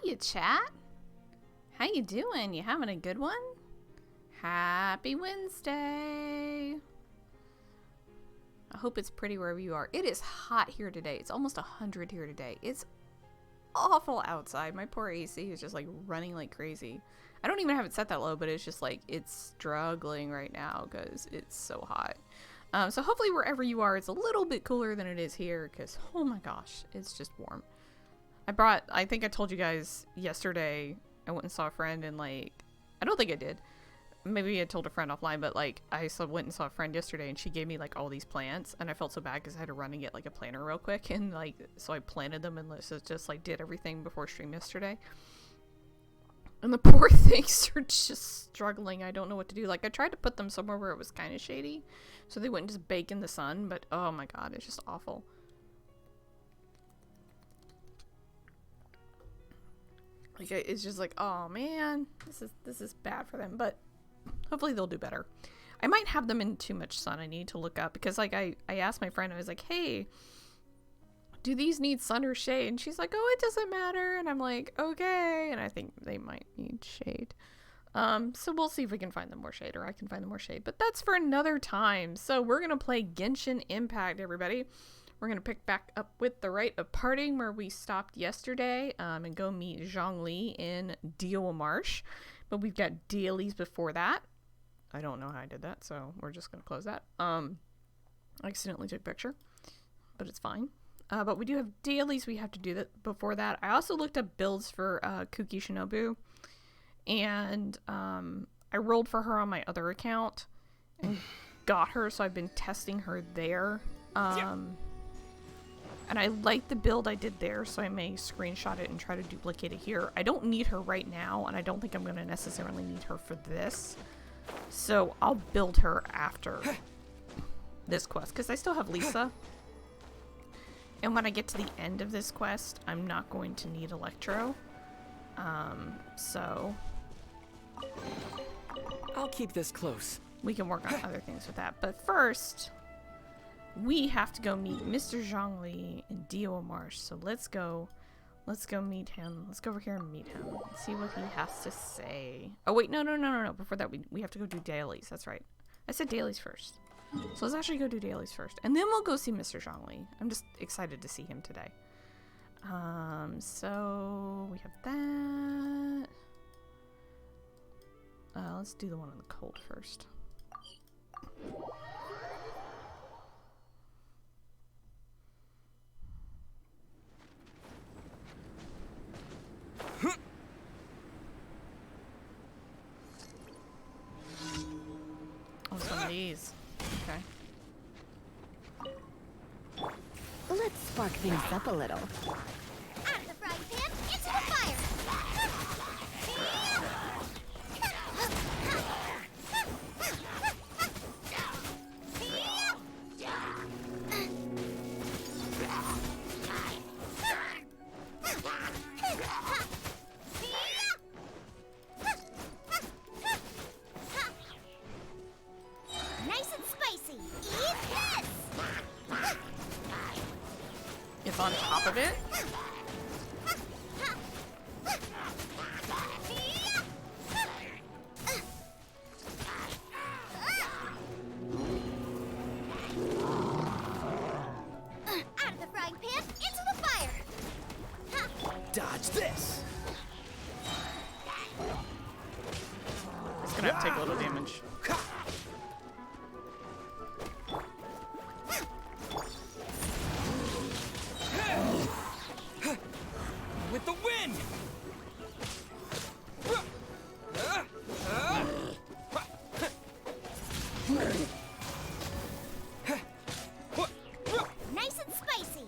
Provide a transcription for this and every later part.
Hiya, chat. How you doing? You having a good one? Happy Wednesday. I hope it's pretty wherever you are. It is hot here today. It's almost 100 here today. It's awful outside. My poor AC is just like running like crazy. I don't even have it set that low, but it's just like it's struggling right now because it's so hot. So hopefully wherever you are, it's a little bit cooler than it is here because, oh my gosh, it's just warm. I think I told you guys yesterday, I went and saw a friend and like, I don't think I did. Maybe I told a friend offline, but like I went and saw a friend yesterday and she gave me like all these plants and I felt so bad because I had to run and get like a planter real quick and like, so I planted them and just like did everything before stream yesterday. And the poor things are just struggling. I don't know what to do. Like I tried to put them somewhere where it was kind of shady so they wouldn't just bake in the sun, but oh my God, it's just awful. Like it's just like, oh man, this is bad for them, but hopefully they'll do better. I might have them in too much sun. I need to look up because like I asked my friend, I was like, hey, do these need sun or shade? And she's like, oh, it doesn't matter. And I'm like, okay. And I think they might need shade. So we'll see if we can find them more shade or I can find them more shade, but that's for another time. So we're going to play Genshin Impact, everybody. We're going to pick back up with the Rite of Parting where we stopped yesterday and go meet Zhongli in Deowa Marsh. But we've got dailies before that. I don't know how I did that, so we're just going to close that. I accidentally took a picture, but it's fine. But we do have dailies we have to do that before that. I also looked up builds for Kuki Shinobu. And I rolled for her on my other account and got her, so I've been testing her there. And I like the build I did there, so I may screenshot it and try to duplicate it here. I don't need her right now, and I don't think I'm going to necessarily need her for this. So I'll build her after this quest, because I still have Lisa. And when I get to the end of this quest, I'm not going to need Electro. So I'll keep this close. We can work on other things with that. But first, we have to go meet Mr. Zhongli in Deowa Marsh. So let's go meet him. Let's go over here and meet him. See what he has to say. Oh wait, no. Before that, we have to go do dailies. That's right. I said dailies first. So let's actually go do dailies first. And then we'll go see Mr. Zhongli. I'm just excited to see him today. So we have that. Let's do the one in the cold first. Oh, some of these. Okay. Let's spark things up a little. Out of the frying pan, into the fire! Nice and spicy! Eat this! It's on top of it? gonna have to take a little damage. With the wind! Nice and spicy.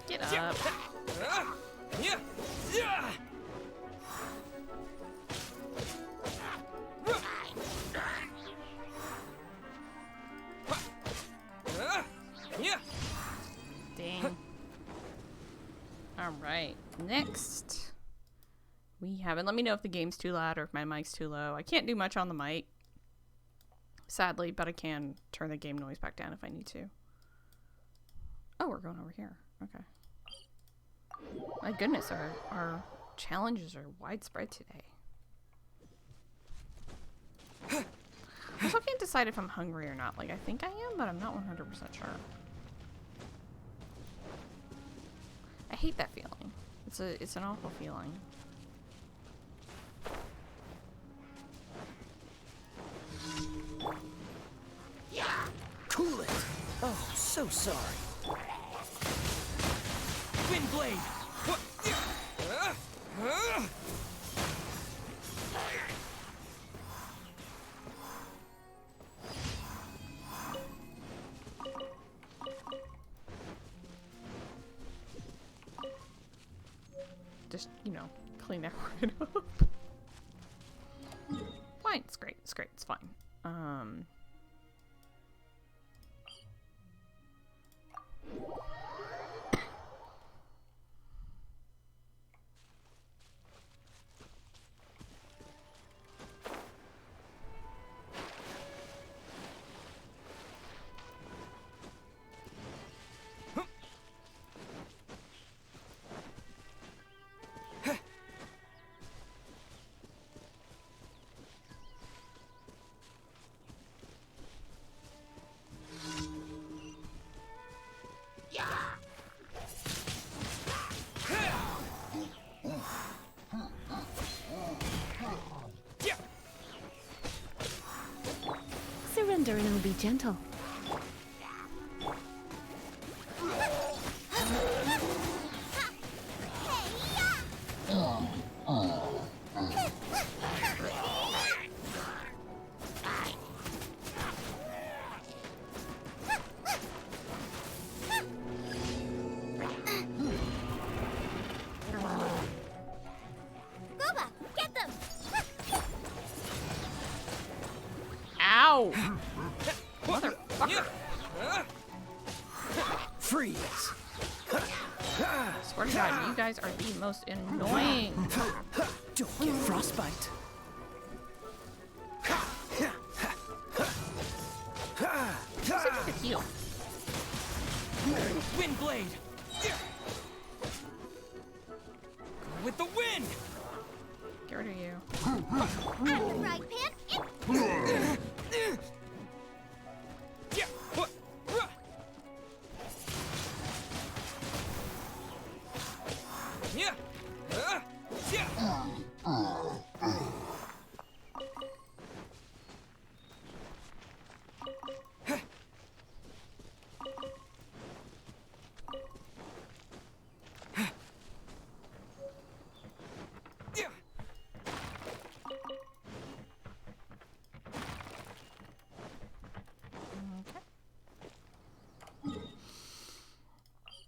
Get up. Dang. Alright, next we have, and let me know if the game's too loud or if my mic's too low. I can't do much on the mic, sadly, but I can turn the game noise back down if I need to. Oh, we're going over here. Okay. My goodness, our challenges are widespread today. I also can't decide if I'm hungry or not. Like, I think I am, but I'm not 100% sure. I hate that feeling. It's an awful feeling. Cool it! Oh, so sorry. Wind blade! Just, you know, clean that right up. Fine, it's great, it's great, it's fine. Surrender and I'll be gentle. Gooba, get them! Ow! Motherfucker. Freeze! Swear to God, you guys are the most annoying. Don't get frostbite. Just like a heal. Wind blade! Go with the wind! Get rid of you. At the fry pan,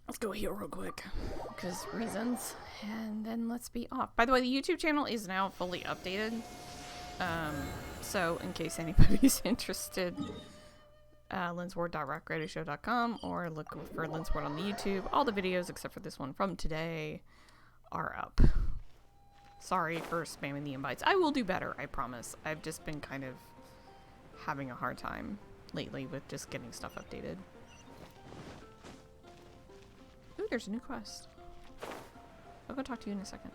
Let's go heal real quick, because reasons, and then let's be off. By the way, the YouTube channel is now fully updated, so in case anybody's interested, linsward.rockradishow.com, or look for Linsward on the YouTube. All the videos except for this one from today are up. Sorry for spamming the invites. I will do better, I promise. I've just been kind of having a hard time lately with just getting stuff updated. Ooh, there's a new quest. I'll go talk to you in a second.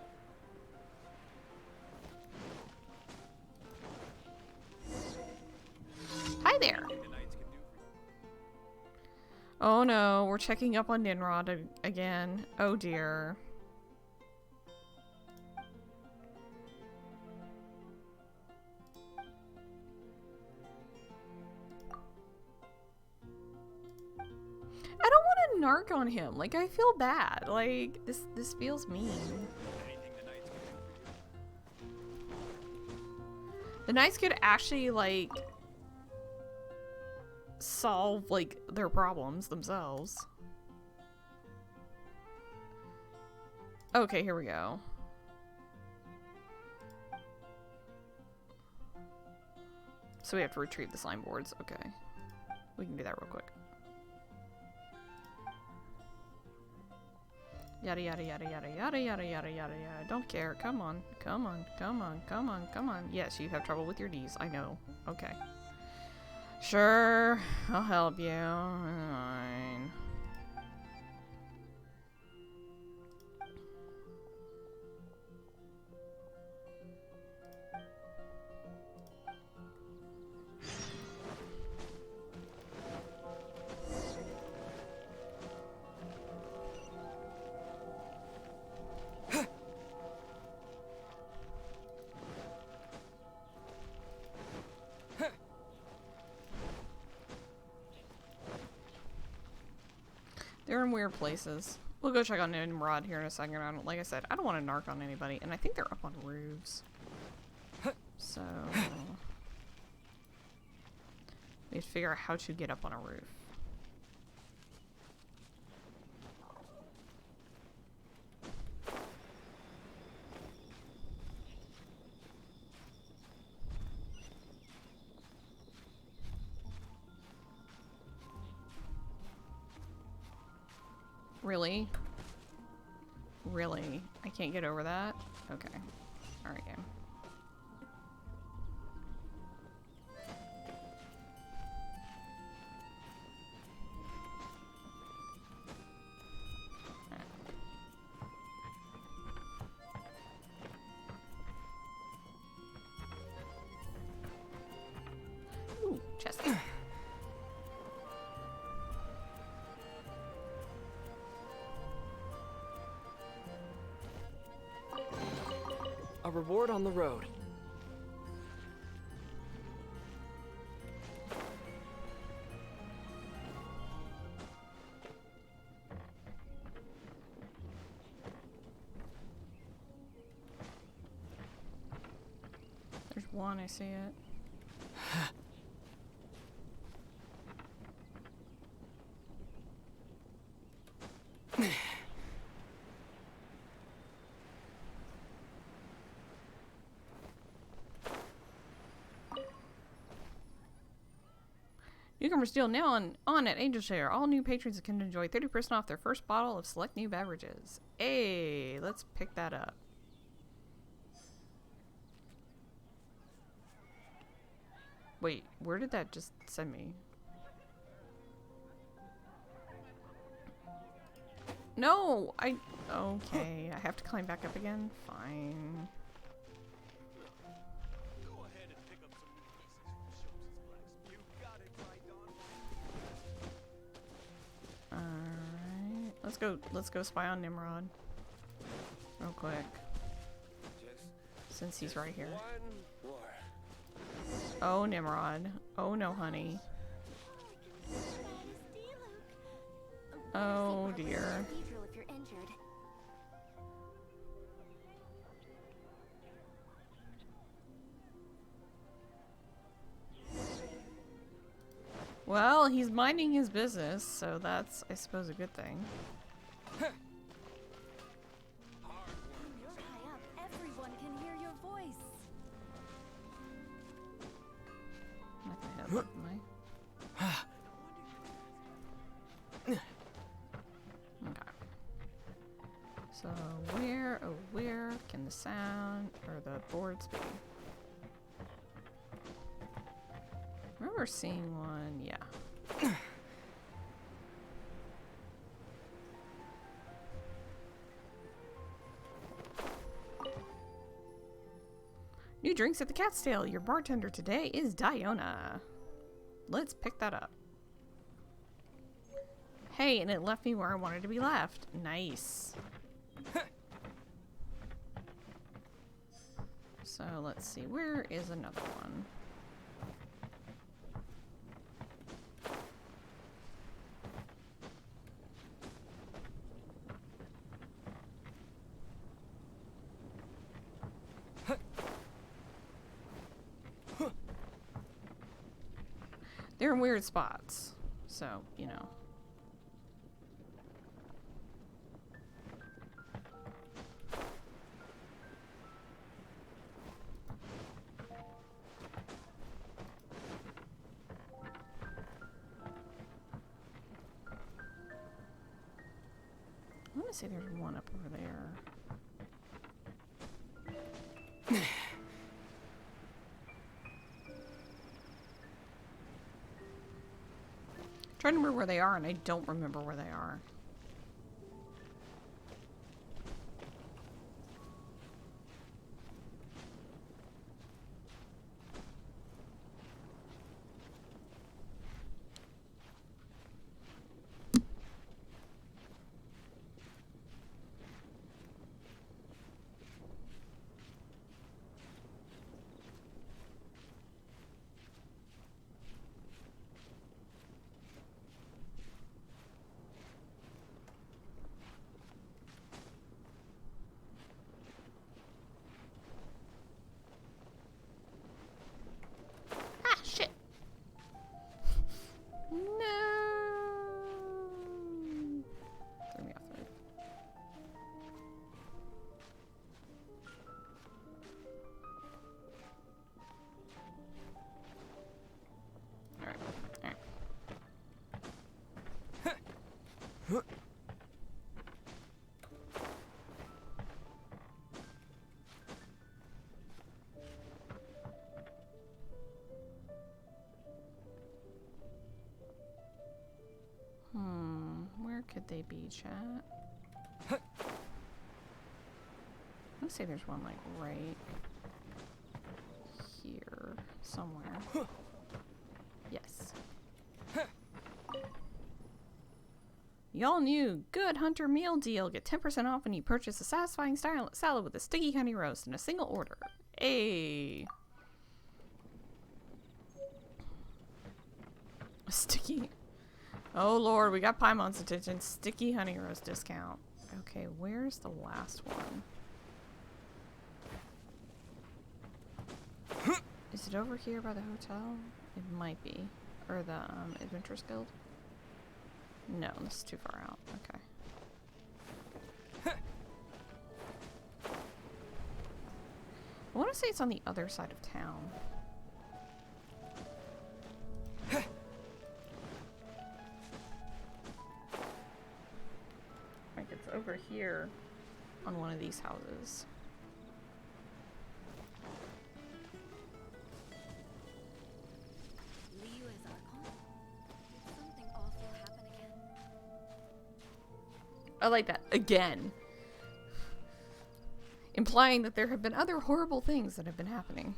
Oh no, we're checking up on Ninrod again. Oh dear. I don't want to narc on him. Like, I feel bad. Like, this feels mean. The Knights could actually, like, solve, like, their problems themselves. Okay, here we go. So we have to retrieve the slime boards. Okay. We can do that real quick. Yada yada yada yada yada yada yada yada yada. Don't care. Come on. Come on. Come on. Come on. Come on. Yes, you have trouble with your knees. I know. Okay. Sure. I'll help you. Fine. They're in weird places. We'll go check on Nimrod here in a second. Like I said, I don't want to narc on anybody. And I think they're up on roofs. So... we have to figure out how to get up on a roof. Really? Really? I can't get over that? Okay. Alright, game. Ooh, chest. A reward on the road. There's one, I see it. Newcomers deal now on at Angel Share. All new patrons can enjoy 30% off their first bottle of select new beverages. Hey, let's pick that up. Wait, where did that just send me? No, okay, I have to climb back up again? Fine. Alright, let's go spy on Nimrod. Real quick. Since he's right here. Oh, Nimrod. Oh no, honey. Oh dear. Well, he's minding his business, so that's, I suppose, a good thing. When you're high up, everyone can hear your voice. I'm not gonna hit that, am I? Okay. So where can the sound or the boards be? I remember seeing one, yeah. New drinks at the Cat's Tail. Your bartender today is Diona. Let's pick that up. Hey, and it left me where I wanted to be left. Nice. So let's see, where is another one? They're in weird spots, so, you know. I want to say there's one up over there. Trying to remember where they are, and I don't remember where they are. Ah, shit! No! Threw me off there. Alright, alright. Where could they be, chat? Let's say there's one like right here somewhere. Yes. Y'all new good hunter meal deal. Get 10% off when you purchase a satisfying salad with a sticky honey roast in a single order. Hey. A sticky. Oh lord, we got Paimon's attention. Sticky honey roast discount. Okay, where's the last one? Is it over here by the hotel? It might be. Or the Adventurers Guild? No, this is too far out. Okay. I want to say it's on the other side of town. Like it's over here on one of these houses. I like that. Again. Implying that there have been other horrible things that have been happening.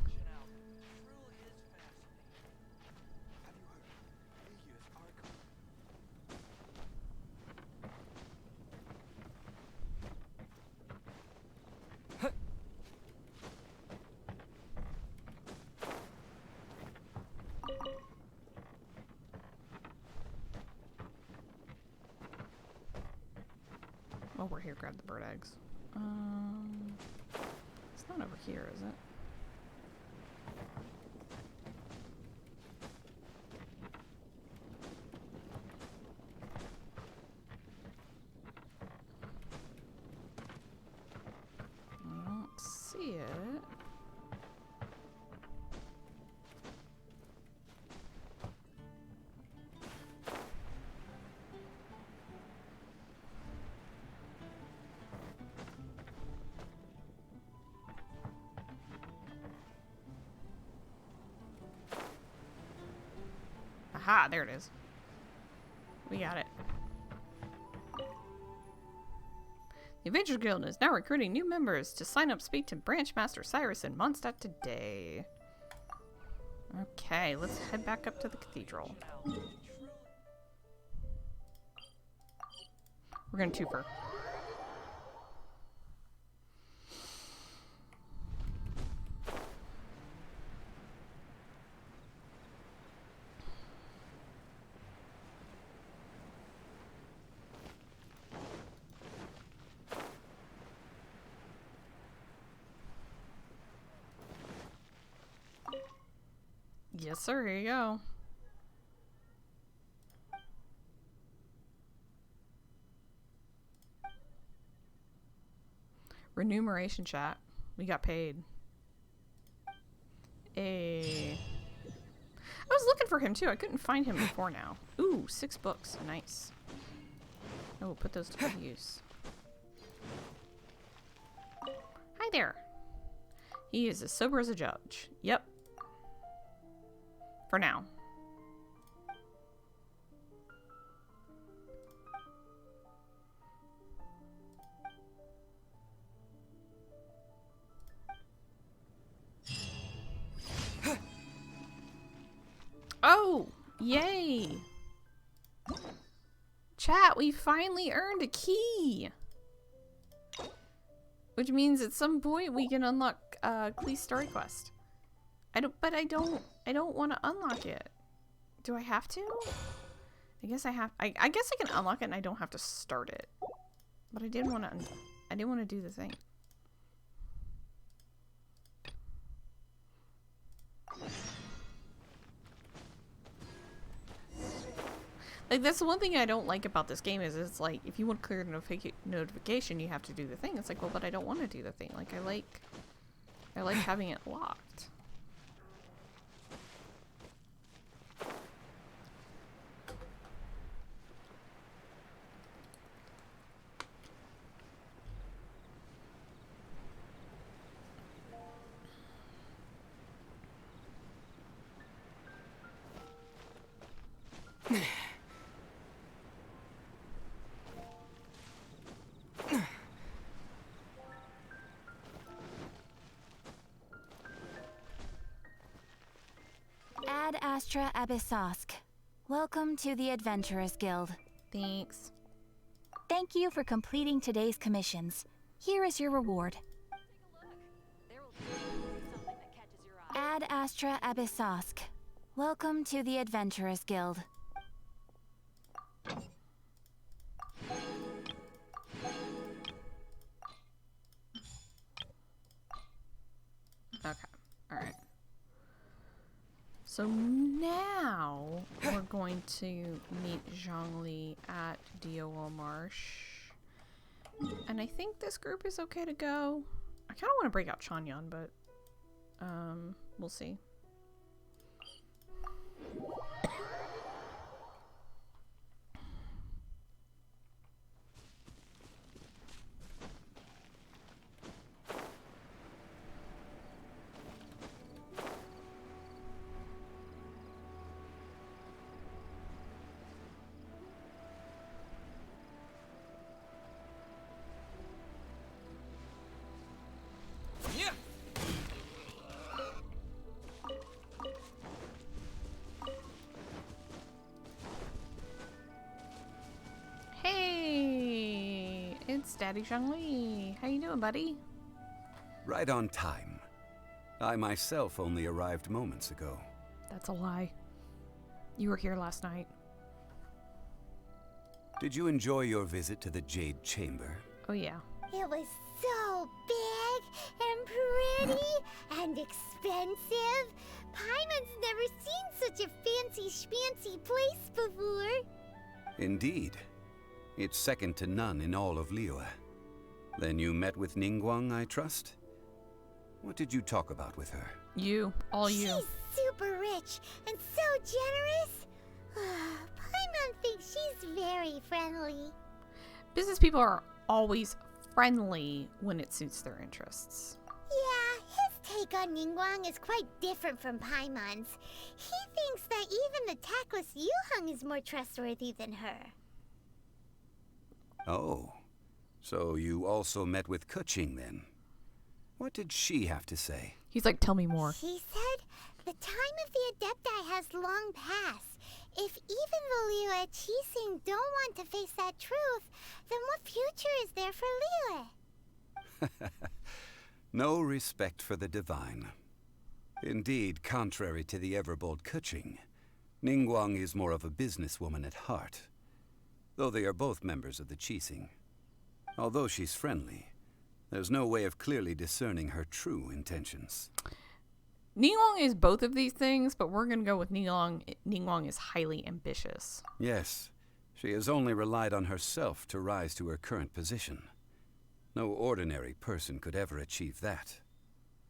Oh, we're here. Grab the bird eggs. It's not over here, is it? I don't see it. Aha, there it is. We got it. The Adventure Guild is now recruiting new members. To sign up, speak to Branch Master Cyrus in Mondstadt today. Okay, let's head back up to the cathedral. We're gonna twofer. Yes, sir. Here you go. Remuneration chat. We got paid. I was looking for him too. I couldn't find him before now. Ooh, 6 books. Nice. I will put those to good use. Hi there. He is as sober as a judge. Yep. For now. Oh, yay. Chat, we finally earned a key. Which means at some point we can unlock Klee's story quest. I don't want to unlock it. Do I have to? I guess I have. I guess I can unlock it and I don't have to start it. But I didn't want to do the thing. Like, that's the one thing I don't like about this game is it's like, if you want to clear a notification, you have to do the thing. It's like, well, but I don't want to do the thing. Like, I like having it locked. Ad Astra Abyssosk. Welcome to the Adventurers Guild. Thanks. Thank you for completing today's commissions. Here is your reward. Ad Astra Abyssosk. Welcome to the Adventurers Guild. Okay. All right. So now we're going to meet Zhongli at Diowol Marsh. And I think this group is okay to go. I kind of want to break out Chanyan, but we'll see. Hey, it's Daddy Zhongli. How you doing, buddy? Right on time. I myself only arrived moments ago. That's a lie. You were here last night. Did you enjoy your visit to the Jade Chamber? Oh, yeah. It was so big and pretty and expensive. Paimon's never seen such a fancy schmancy place before. Indeed. It's second to none in all of Liyue. Then you met with Ningguang, I trust? What did you talk about with her? You. All you. She's super rich and so generous. Paimon thinks she's very friendly. Business people are always friendly when it suits their interests. Yeah, his take on Ningguang is quite different from Paimon's. He thinks that even the tactless Yuheng is more trustworthy than her. Oh. So you also met with Keqing then? What did she have to say? He's like, tell me more. She said the time of the Adepti has long passed. If even the Liyue Qixing don't want to face that truth, then what future is there for Liyue? No respect for the divine. Indeed, contrary to the ever-bold Keqing, Ningguang is more of a businesswoman at heart, though they are both members of the Qixing. Although she's friendly, there's no way of clearly discerning her true intentions. Ningguang is both of these things, but we're going to go with Ningguang. Ningguang is highly ambitious. Yes, she has only relied on herself to rise to her current position. No ordinary person could ever achieve that.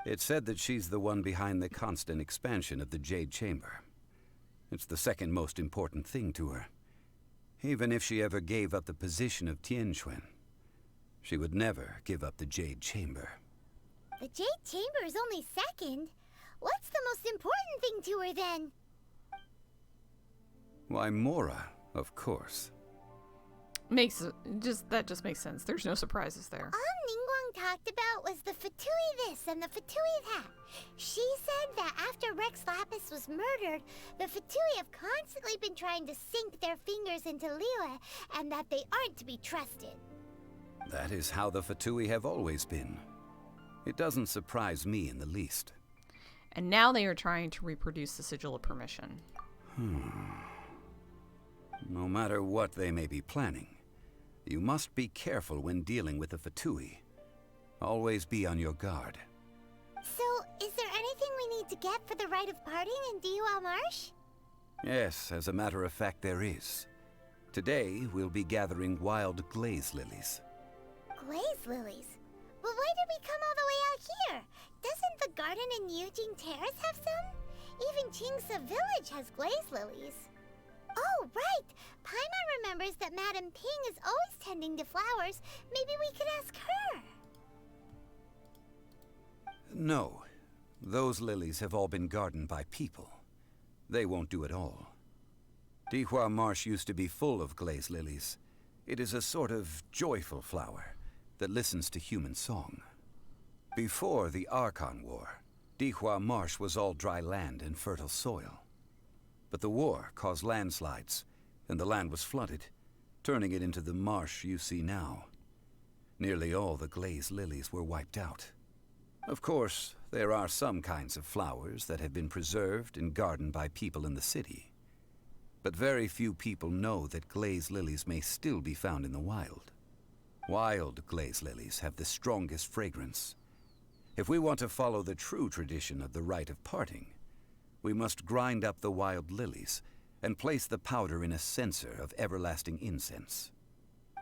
It's said that she's the one behind the constant expansion of the Jade Chamber. It's the second most important thing to her. Even if she ever gave up the position of Tianquan, she would never give up the Jade Chamber. The Jade Chamber is only second. What's the most important thing to her then? Why, Mora, of course. That just makes sense. There's no surprises there. All Ningguang talked about was the Fatui this and the Fatui that. She said that after Rex Lapis was murdered, the Fatui have constantly been trying to sink their fingers into Liyue, and that they aren't to be trusted. That is how the Fatui have always been. It doesn't surprise me in the least. And now they are trying to reproduce the Sigil of Permission. No matter what they may be planning, you must be careful when dealing with the Fatui. Always be on your guard. So, is there anything we need to get for the rite of parting in Dihua Marsh? Yes, as a matter of fact, there is. Today, we'll be gathering wild glaze lilies. Glaze lilies? But why did we come all the way out here? Doesn't the garden in Yujing Terrace have some? Even Qingsa Village has glaze lilies. Oh, right! Paimon remembers that Madame Ping is always tending to flowers. Maybe we could ask her. No. Those lilies have all been gardened by people. They won't do it all. Dihua Marsh used to be full of glaze lilies. It is a sort of joyful flower that listens to human song. Before the Archon War, Dihua Marsh was all dry land and fertile soil. But the war caused landslides, and the land was flooded, turning it into the marsh you see now. Nearly all the glaze lilies were wiped out. Of course, there are some kinds of flowers that have been preserved and gardened by people in the city. But very few people know that glaze lilies may still be found in the wild. Wild glaze lilies have the strongest fragrance. If we want to follow the true tradition of the rite of parting, we must grind up the wild lilies and place the powder in a censer of everlasting incense.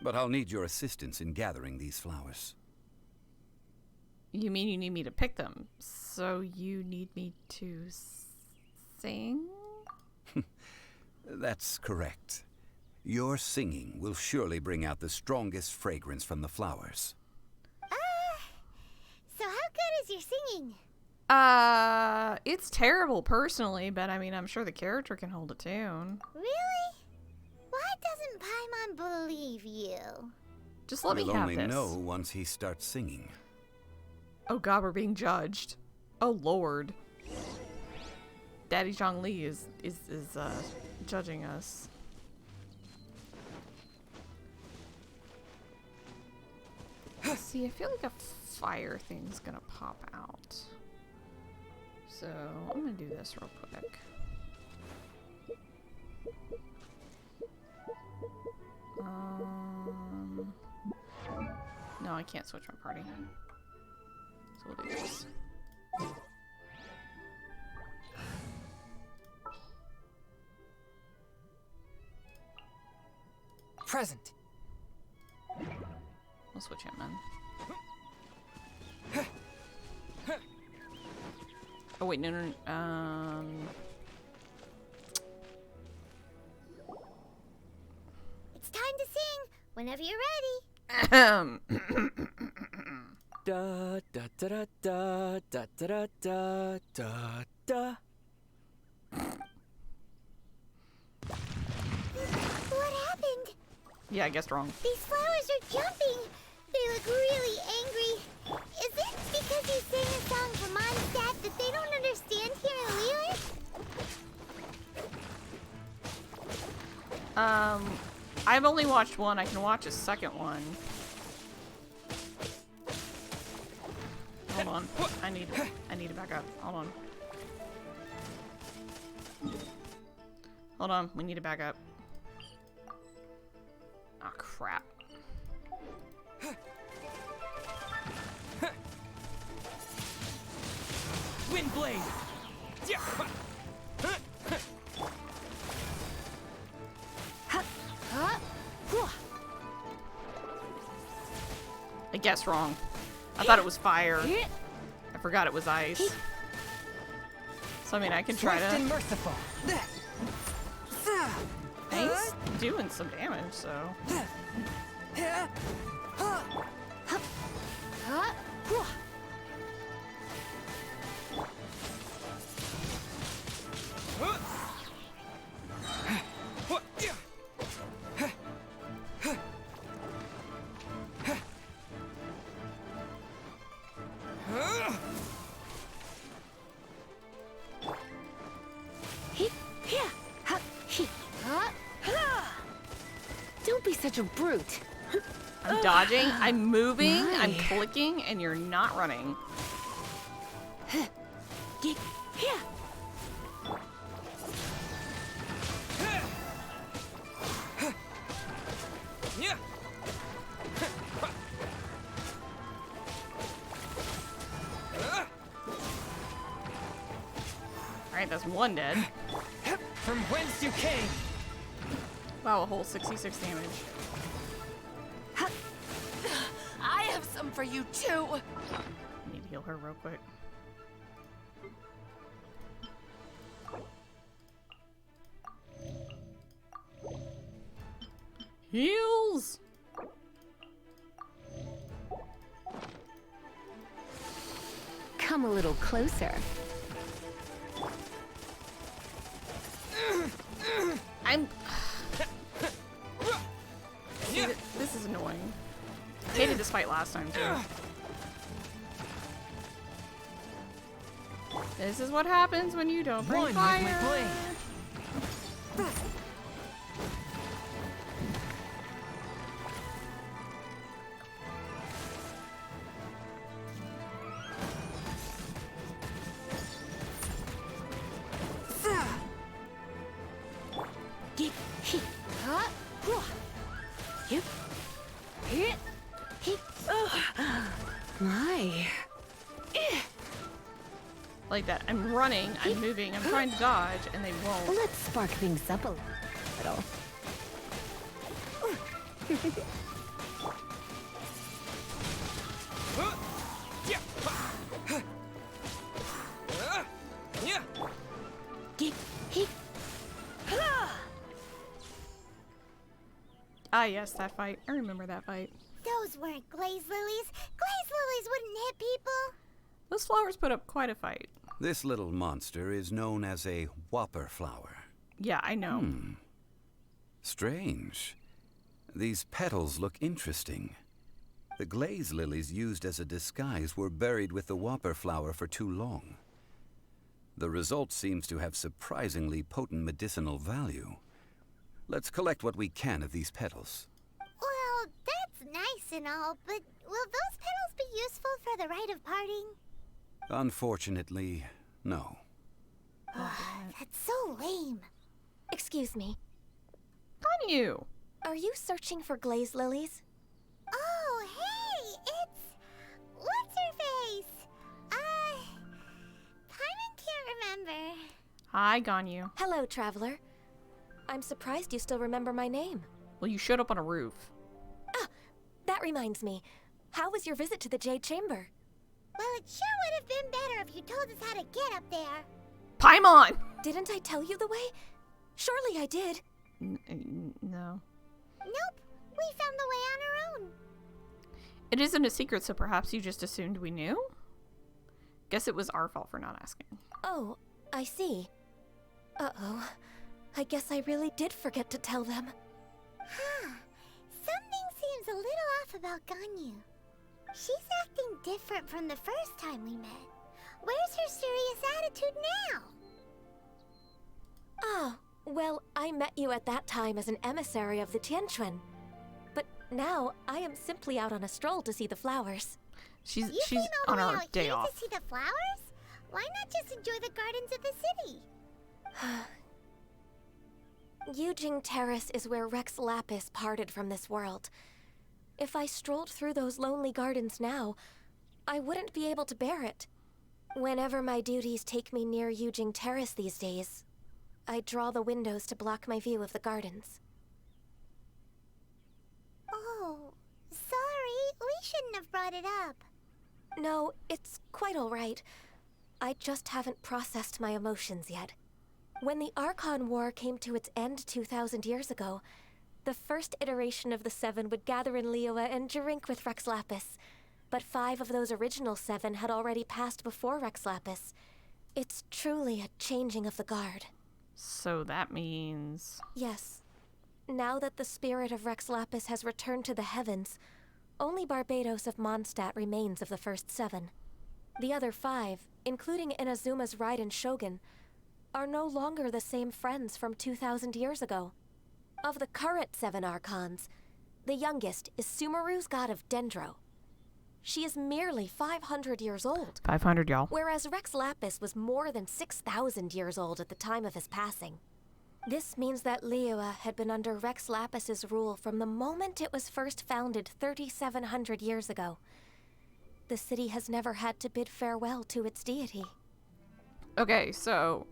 But I'll need your assistance in gathering these flowers. You mean you need me to pick them? So you need me to sing? That's correct. Your singing will surely bring out the strongest fragrance from the flowers. So how good is your singing? It's terrible personally, but I mean, I'm sure the character can hold a tune. Really? Why doesn't Paimon believe you? Just let me We'll have only this. know once he starts singing. Oh god, we're being judged. Oh lord. Daddy Zhongli is judging us. See, I feel like a fire thing's gonna pop out. So I'm gonna do this real quick. No, I can't switch my party. So we'll do this. Present. We'll switch him in. Oh wait, no. It's time to sing. Whenever you're ready. Da da da da da da da da da. What happened? Yeah, I guessed wrong. These flowers are jumping. They look really angry. Is it because you sang a song for Mondstadt that they don't understand here in Liyue? I've only watched one. I can watch a second one. Hold on. I need to back up. Hold on. Hold on. We need to back up. Oh, crap. Windblade! I guessed wrong. I thought it was fire. I forgot it was ice. So I mean, I can try Swift and to. merciful. He's doing some damage, so. Don't be such a brute. I'm dodging, I'm moving, I'm clicking, and you're not running. Alright, that's one dead. From whence you came. Wow, a whole 66 damage. I have some for you too. I need to heal her real quick. Heals! Come a little closer. I'm... See, this is annoying. I hated this fight last time, too. This is what happens when you don't bring One with fire. my blade. My. Like that. I'm running, I'm moving, I'm trying to dodge, and they won't. Let's spark things up a little. Ah, yes, that fight. I remember that fight. Those weren't glaze lilies. Glaze lilies wouldn't hit people. Those flowers put up quite a fight. This little monster is known as a whopper flower. Yeah, I know. Strange. These petals look interesting. The glaze lilies used as a disguise were buried with the whopper flower for too long. The result seems to have surprisingly potent medicinal value. Let's collect what we can of these petals. Well, that's nice and all, but will those petals be useful for the rite of parting? Unfortunately, no. That's so lame. Excuse me. On you! Are you searching for glaze lilies? Oh, hey, it's... What's her face? Paimon can't remember. Hi, Ganyu. Hello, traveler. I'm surprised you still remember my name. Well, you showed up on a roof. Ah, that reminds me. How was your visit to the Jade Chamber? Well, it sure would have been better if you told us how to get up there. Paimon! Didn't I tell you the way? Surely I did. No. Nope, we found the way on our own. It isn't a secret, so perhaps you just assumed we knew? Guess it was our fault for not asking. Oh, I see. Uh-oh. I guess I really did forget to tell them. Something seems a little off about Ganyu. She's acting different from the first time we met. Where's her serious attitude now? Oh, Well, I met you at that time as an emissary of the Tianquan. But now, I am simply out on a stroll to see the flowers. She's You came all on the way our out day here off. to see the flowers? Why not just enjoy the gardens of the city? Yujing Terrace is where Rex Lapis parted from this world. If I strolled through those lonely gardens now, I wouldn't be able to bear it. Whenever my duties take me near Yujing Terrace these days, I draw the windows to block my view of the gardens. Oh, sorry. We shouldn't have brought it up. No, it's quite all right. I just haven't processed my emotions yet. When the Archon War came to its end 2,000 years ago, the first iteration of the Seven would gather in Liyue and drink with Rex Lapis. But 5 of those original 7 had already passed before Rex Lapis. It's truly a changing of the guard. So that means... Yes. Now that the spirit of Rex Lapis has returned to the heavens, only Barbados of Mondstadt remains of the first 7. The other 5, including Inazuma's Rite and Shogun, are no longer the same friends from 2,000 years ago. Of the current 7 Archons, the youngest is Sumeru's god of Dendro. She is merely 500 years old. 500, y'all. Whereas Rex Lapis was more than 6,000 years old at the time of his passing. This means that Liyue had been under Rex Lapis's rule from the moment it was first founded 3,700 years ago. The city has never had to bid farewell to its deity. Okay, so...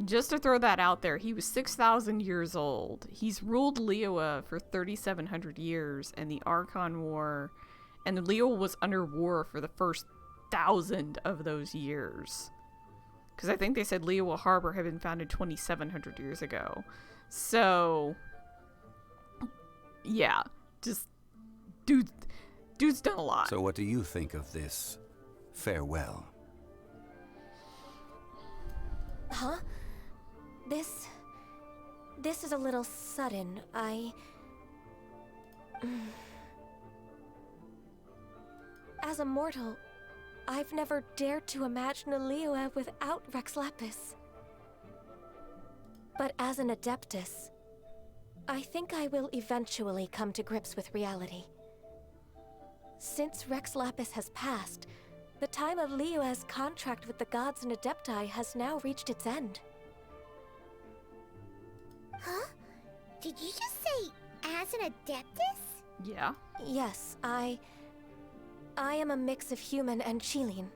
just to throw that out there, he was 6,000 years old. He's ruled Liyue for 3,700 years, and the Archon War... and Liyue was under war for the first 1,000 of those years. Because I think they said Liyue Harbor had been founded 2,700 years ago. So... yeah, just... dude's done a lot. So what do you think of this farewell? Huh? This is a little sudden. As a mortal, I've never dared to imagine a Liyue without Rex Lapis. But as an Adeptus, I think I will eventually come to grips with reality. Since Rex Lapis has passed, the time of Liyue's contract with the gods and Adepti has now reached its end. Huh? Did you just say as an Adeptus? Yeah. Yes, I am a mix of human and Chilean.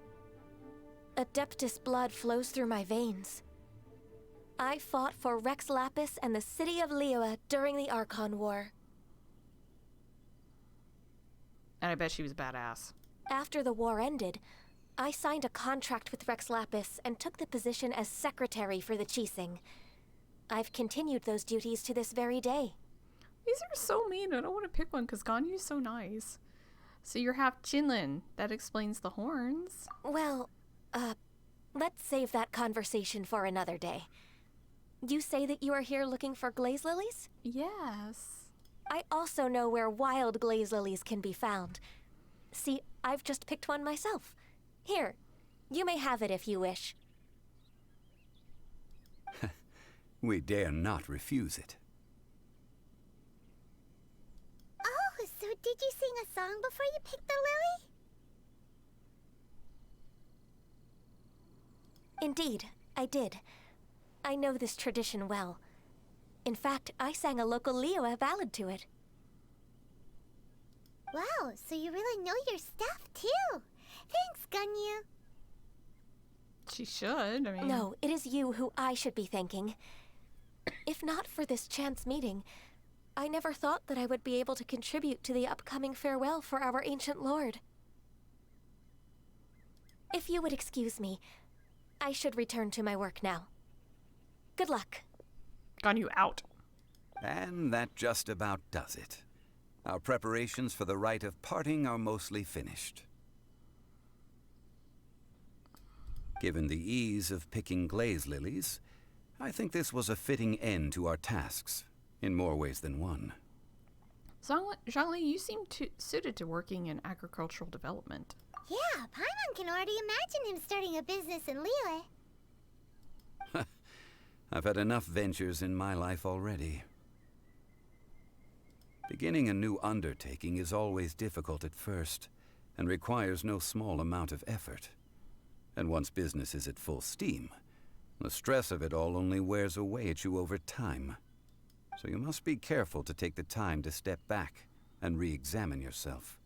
Adeptus blood flows through my veins. I fought for Rex Lapis and the city of Liyue during the Archon War. And I bet she was badass. After the war ended, I signed a contract with Rex Lapis and took the position as secretary for the Qixing. I've continued those duties to this very day. These are so mean. I don't want to pick one because Ganyu's so nice. So you're half Chinlin. That explains the horns. Well, let's save that conversation for another day. You say that you are here looking for glaze lilies? Yes. I also know where wild glaze lilies can be found. See, I've just picked one myself. Here, you may have it if you wish. We dare not refuse it. Oh, so did you sing a song before you picked the lily? Indeed, I did. I know this tradition well. In fact, I sang a local Liyue ballad to it. Wow, so you really know your stuff, too. Thanks, Ganyu. She should. I mean... No, it is you who I should be thanking. If not for this chance meeting, I never thought that I would be able to contribute to the upcoming farewell for our ancient lord. If you would excuse me, I should return to my work now. Good luck. Ganyu out. And that just about does it. Our preparations for the rite of parting are mostly finished. Given the ease of picking glaze lilies, I think this was a fitting end to our tasks, in more ways than one. Zhongli, you seem suited to working in agricultural development. Yeah, Paimon can already imagine him starting a business in Liyue. I've had enough ventures in my life already. Beginning a new undertaking is always difficult at first, and requires no small amount of effort. And once business is at full steam, the stress of it all only wears away at you over time. So you must be careful to take the time to step back and re-examine yourself.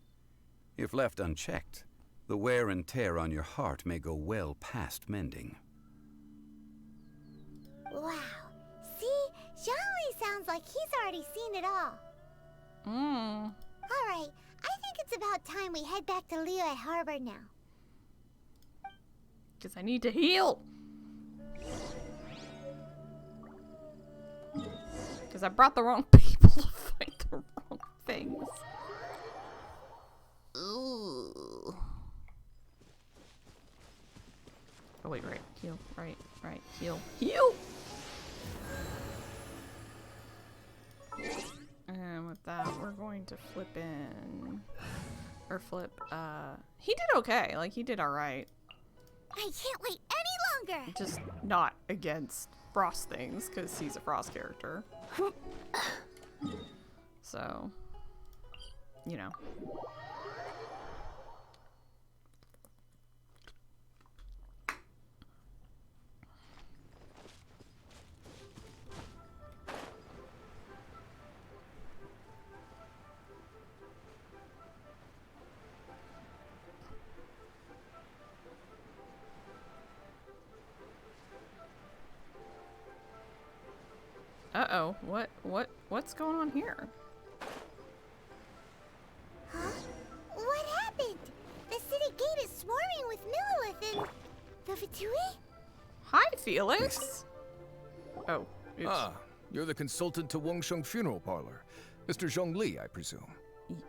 If left unchecked, the wear and tear on your heart may go well past mending. Wow. See? Zhongli sounds like he's already seen it all. Alright, I think it's about time we head back to Liyue Harbor now. Because I need to heal. Because I brought the wrong people to fight the wrong things. Ooh. Oh wait, right. Heal. Right. Heal. Heal! And with that, we're going to flip in. Or flip, he did okay. Like, he did alright. I can't wait any longer! Just not against frost things, because he's a frost character. So, you know. Uh-oh, what's going on here? Huh? What happened? The city gate is swarming with Millilith and... the Fatui? Hi, Felix! Oh, oops. Ah, you're the consultant to Wangsheng Funeral Parlor. Mr. Zhongli, I presume.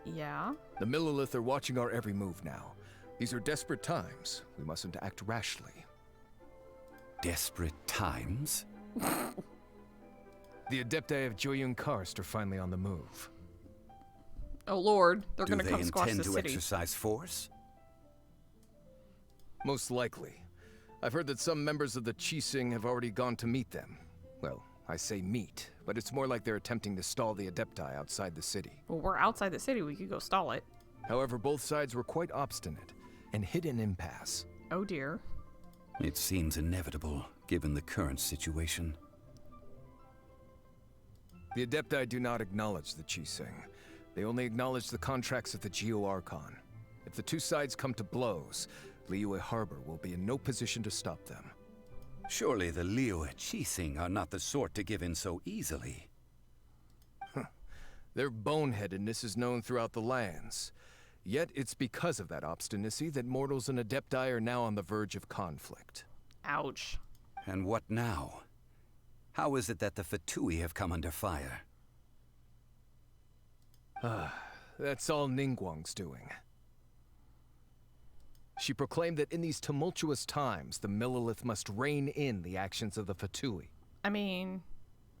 Yeah? The Millilith are watching our every move now. These are desperate times. We mustn't act rashly. Desperate times? The Adepti of Joyun Karst are finally on the move. Oh lord, they're Do gonna they come squash the intend to city. exercise force? Most likely. I've heard that some members of the Qixing have already gone to meet them. Well, I say meet, but it's more like they're attempting to stall the Adepti outside the city. Well, we're outside the city, we could go stall it. However, both sides were quite obstinate and hit an impasse. Oh dear. It seems inevitable, given the current situation. The Adepti do not acknowledge the Qixing. They only acknowledge the contracts of the Geo-Archon. If the two sides come to blows, Liyue Harbor will be in no position to stop them. Surely the Liyue Qixing are not the sort to give in so easily. Their boneheadedness is known throughout the lands. Yet it's because of that obstinacy that mortals and Adepti are now on the verge of conflict. Ouch. And what now? How is it that the Fatui have come under fire? That's all Ningguang's doing. She proclaimed that in these tumultuous times, the Millilith must rein in the actions of the Fatui. I mean,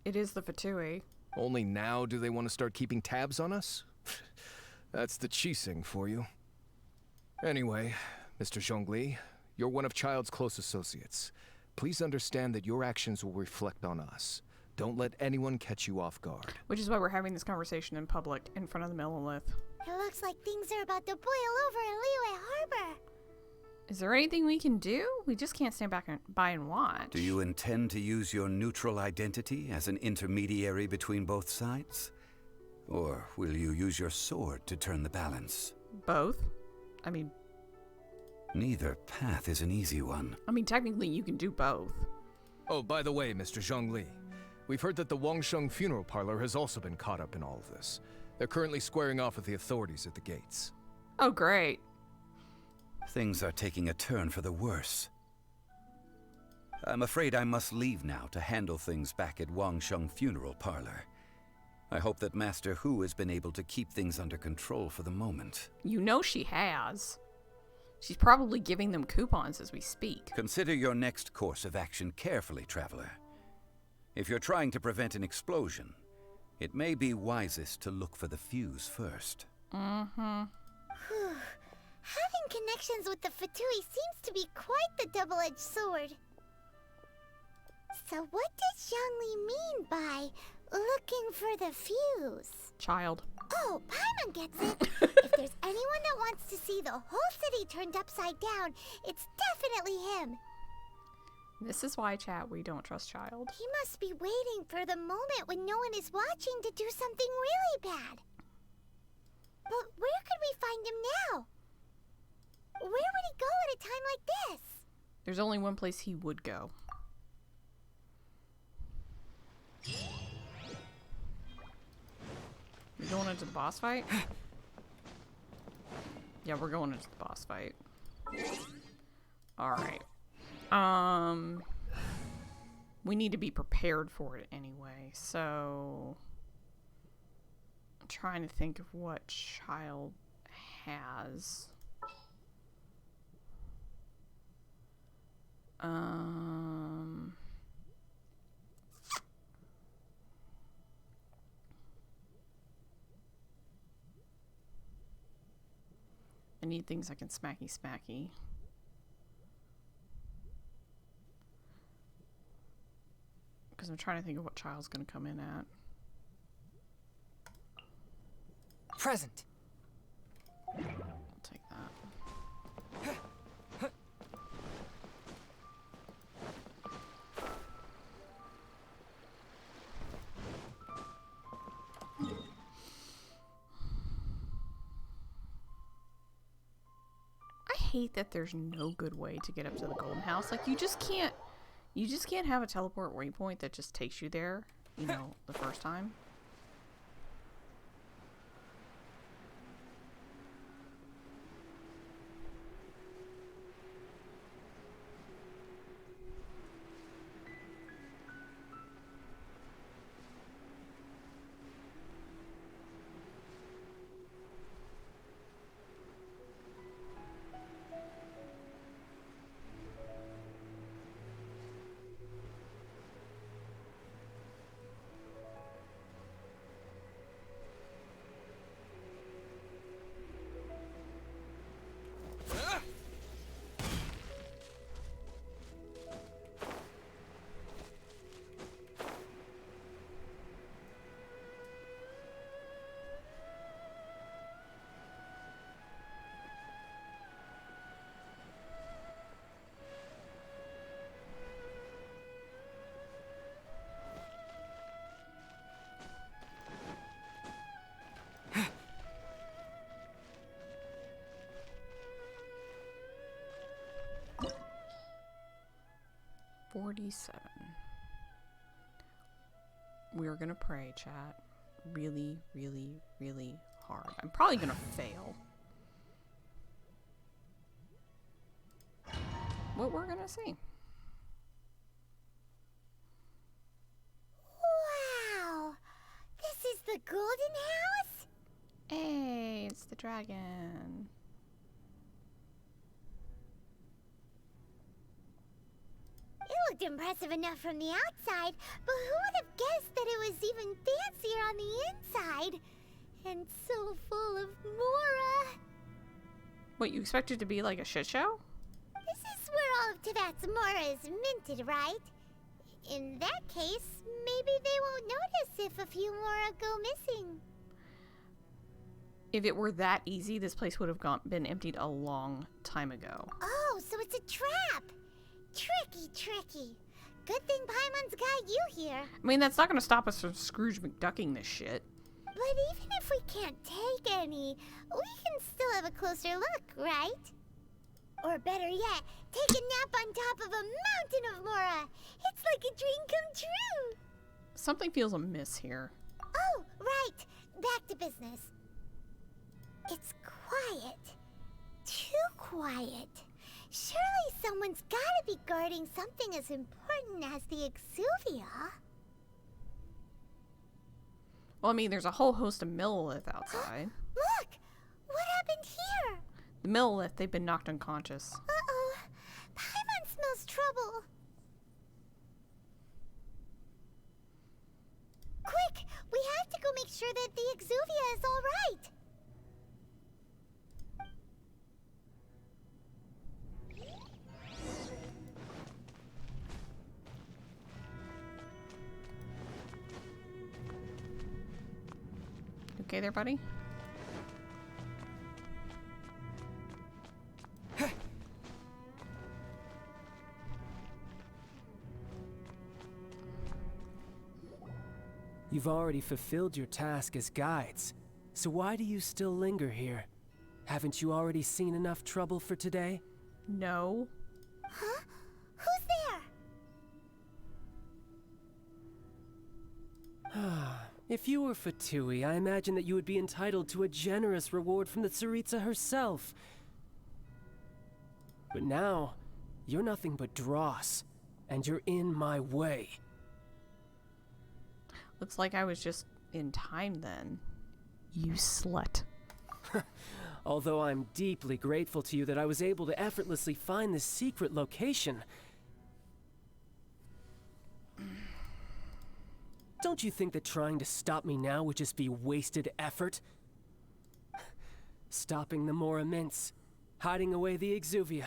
it is the Fatui. Only now do they want to start keeping tabs on us? That's the Qixing for you. Anyway, Mr. Zhongli, you're one of Child's close associates. Please understand that your actions will reflect on us. Don't let anyone catch you off guard. Which is why we're having this conversation in public, in front of the Millilith. It looks like things are about to boil over in Liyue Harbor. Is there anything we can do? We just can't stand by and watch. Do you intend to use your neutral identity as an intermediary between both sides? Or will you use your sword to turn the balance? Both? I mean, Neither path is an easy one. technically you can do both. Oh, by the way, Mr. Zhongli, we've heard that the Wangsheng Funeral Parlor has also been caught up in all of this. They're currently squaring off with the authorities at the gates. Oh, great. Things are taking a turn for the worse. I'm afraid I must leave now to handle things back at Wangsheng Funeral Parlor. I hope that Master Hu has been able to keep things under control for the moment. You know she has. She's probably giving them coupons as we speak. Consider your next course of action carefully, Traveler. If you're trying to prevent an explosion, it may be wisest to look for the fuse first. Mm-hmm. Having connections with the Fatui seems to be quite the double-edged sword. So what does Zhongli mean by looking for the fuse? Child. Oh, Paimon gets it. If there's anyone that wants to see the whole city turned upside down, it's definitely him. This is why, chat, we don't trust Child. He must be waiting for the moment when no one is watching to do something really bad. But where could we find him now? Where would he go at a time like this? There's only one place he would go. We going into the boss fight? Yeah, we're going into the boss fight. Alright. We need to be prepared for it anyway, so I'm trying to think of what Child has. I need things I can smacky. Because I'm trying to think of what Child's going to come in at. Present. I'll take that. I hate that there's no good way to get up to the Golden House. Like, you just can't have a teleport waypoint that just takes you there, you know, the first time. We're gonna pray, chat. Really, really, really hard. I'm probably gonna fail. What we're gonna see. Wow! This is the Golden House? Hey, it's the dragon. It looked impressive enough from the outside, but who would have guessed that it was even fancier on the inside? And so full of Mora. What, you expect it to be like a shit show? This is where all of Teyvat's Mora is minted, right? In that case, maybe they won't notice if a few Mora go missing. If it were that easy, this place would have been emptied a long time ago. Oh, so it's a trap! Tricky. Good thing Paimon's got you here. I mean, that's not going to stop us from Scrooge McDucking this shit. But even if we can't take any, we can still have a closer look, right? Or better yet, take a nap on top of a mountain of Mora. It's like a dream come true. Something feels amiss here. Oh, right. Back to business. It's quiet. Too quiet. Surely someone's gotta be guarding something as important as the Exuvia. Well, I mean, there's a whole host of Millilith outside. Look! What happened here? The Millilith, they've been knocked unconscious. Uh-oh. Paimon smells trouble. Quick! We have to go make sure that the Exuvia is all right. okay there, buddy? You've already fulfilled your task as guides, so why do you still linger here? Haven't you already seen enough trouble for today? No. Huh? Who's there? If you were Fatui, I imagine that you would be entitled to a generous reward from the Tsaritsa herself. But now, you're nothing but dross, and you're in my way. Looks like I was just in time then. You slut. Although I'm deeply grateful to you that I was able to effortlessly find this secret location. Don't you think that trying to stop me now would just be wasted effort? Stopping the Mora Mints, hiding away the Exuvia.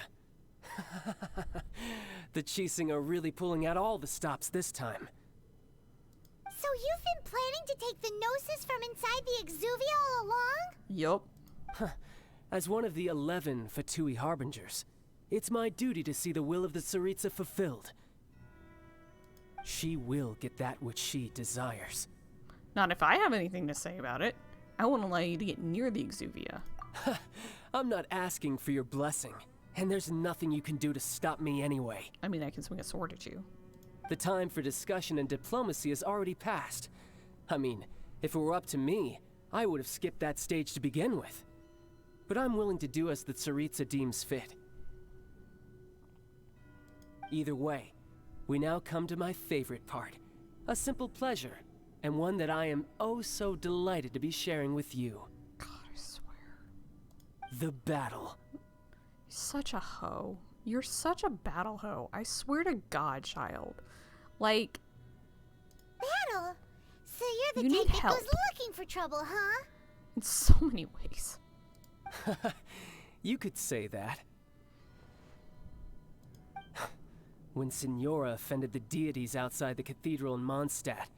The Chising are really pulling out all the stops this time. So you've been planning to take the Gnosis from inside the Exuvia all along? Yup. As one of the 11 Fatui Harbingers, it's my duty to see the will of the Tsaritsa fulfilled. She will get that which she desires. Not if I have anything to say about it. I won't allow you to get near the Exuvia. I'm not asking for your blessing, and there's nothing you can do to stop me anyway. I mean, I can swing a sword at you. The time for discussion and diplomacy has already passed. I mean, if it were up to me, I would have skipped that stage to begin with. But I'm willing to do as the Tsaritsa deems fit. Either way, we now come to my favorite part. A simple pleasure, and one that I am oh so delighted to be sharing with you. God, I swear. The battle. Such a hoe. You're such a battle hoe. I swear to God, child. Like... Battle? So you're You the need type that help. goes looking for trouble, huh? in so many ways. You could say that. When Signora offended the deities outside the cathedral in Mondstadt,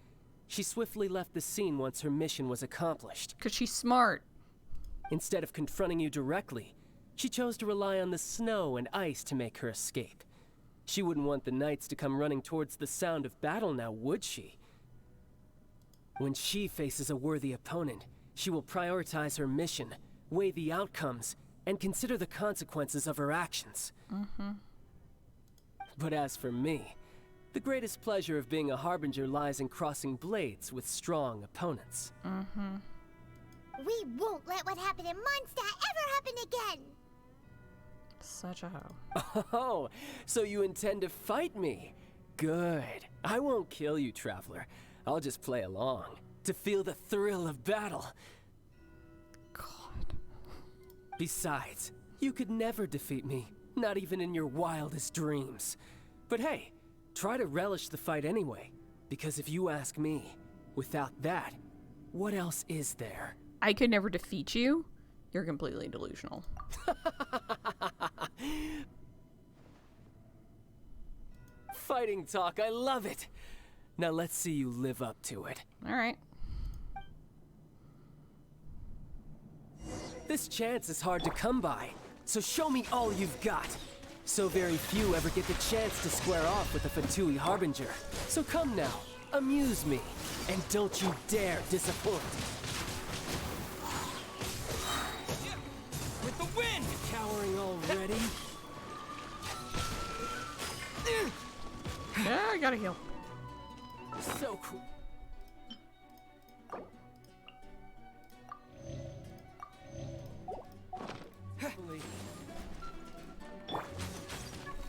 she swiftly left the scene once her mission was accomplished. Because she's smart. Instead of confronting you directly, she chose to rely on the snow and ice to make her escape. She wouldn't want the knights to come running towards the sound of battle now, would she? When she faces a worthy opponent, she will prioritize her mission, weigh the outcomes, and consider the consequences of her actions. But as for me, the greatest pleasure of being a harbinger lies in crossing blades with strong opponents. We won't let what happened in Mondstadt ever happen again! Such a hoe. Oh, so you intend to fight me? Good. I won't kill you, Traveler. I'll just play along, to feel the thrill of battle. God. Besides, you could never defeat me, not even in your wildest dreams. But hey, try to relish the fight anyway, because if you ask me, without that, what else is there? I could never defeat you. You're completely delusional. Fighting talk, I love it. Now let's see you live up to it. All right. This chance is hard to come by, so show me all you've got. So very few ever get the chance to square off with a Fatui Harbinger. So come now, amuse me, and don't you dare disappoint. With the wind! Cowering already? Yeah, I gotta heal. So cool.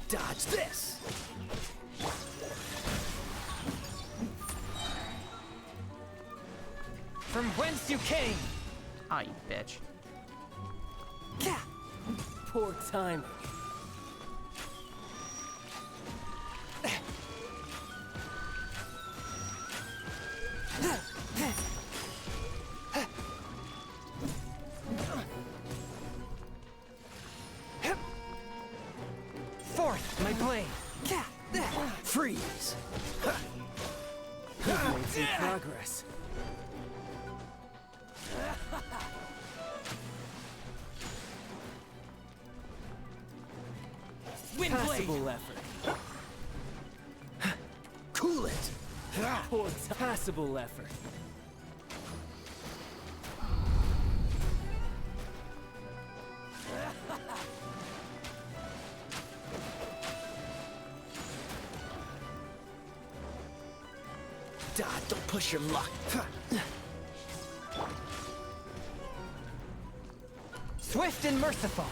Dodge this! From whence you came! Ah, you bitch. Poor timing. Forth, my blade! Freeze! We've made some progress. passable effort. Cool it! Poor passable effort. Dad, don't push your luck. Swift and merciful.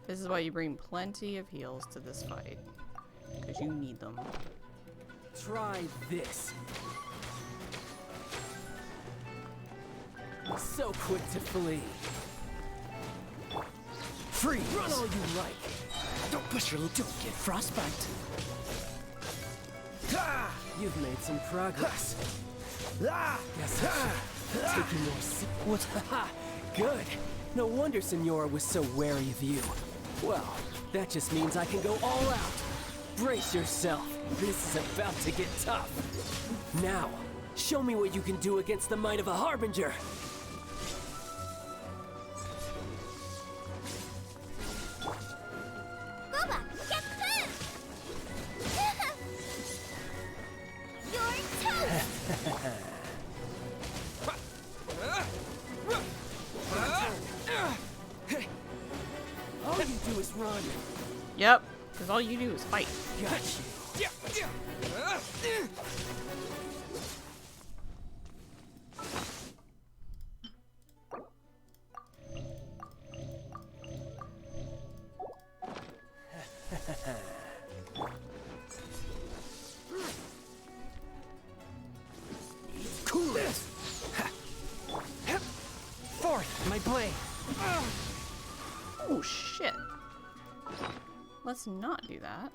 This is why you bring plenty of heals to this fight. Because you need them. Try this. So quick to flee. Freeze. Run all you like. Don't push your luck. Don't get frostbite. You've made some progress. Guess I should take you more What? Ha! Good. No wonder Senora was so wary of you. Well, that just means I can go all out. Brace yourself. This is about to get tough. Now, show me what you can do against the might of a Harbinger. Boba, get this! You're toast! All you do is run. Yep, because all you do is fight. Got you. Cool it! Forth, my blade. Oh, shit. Let's not do that.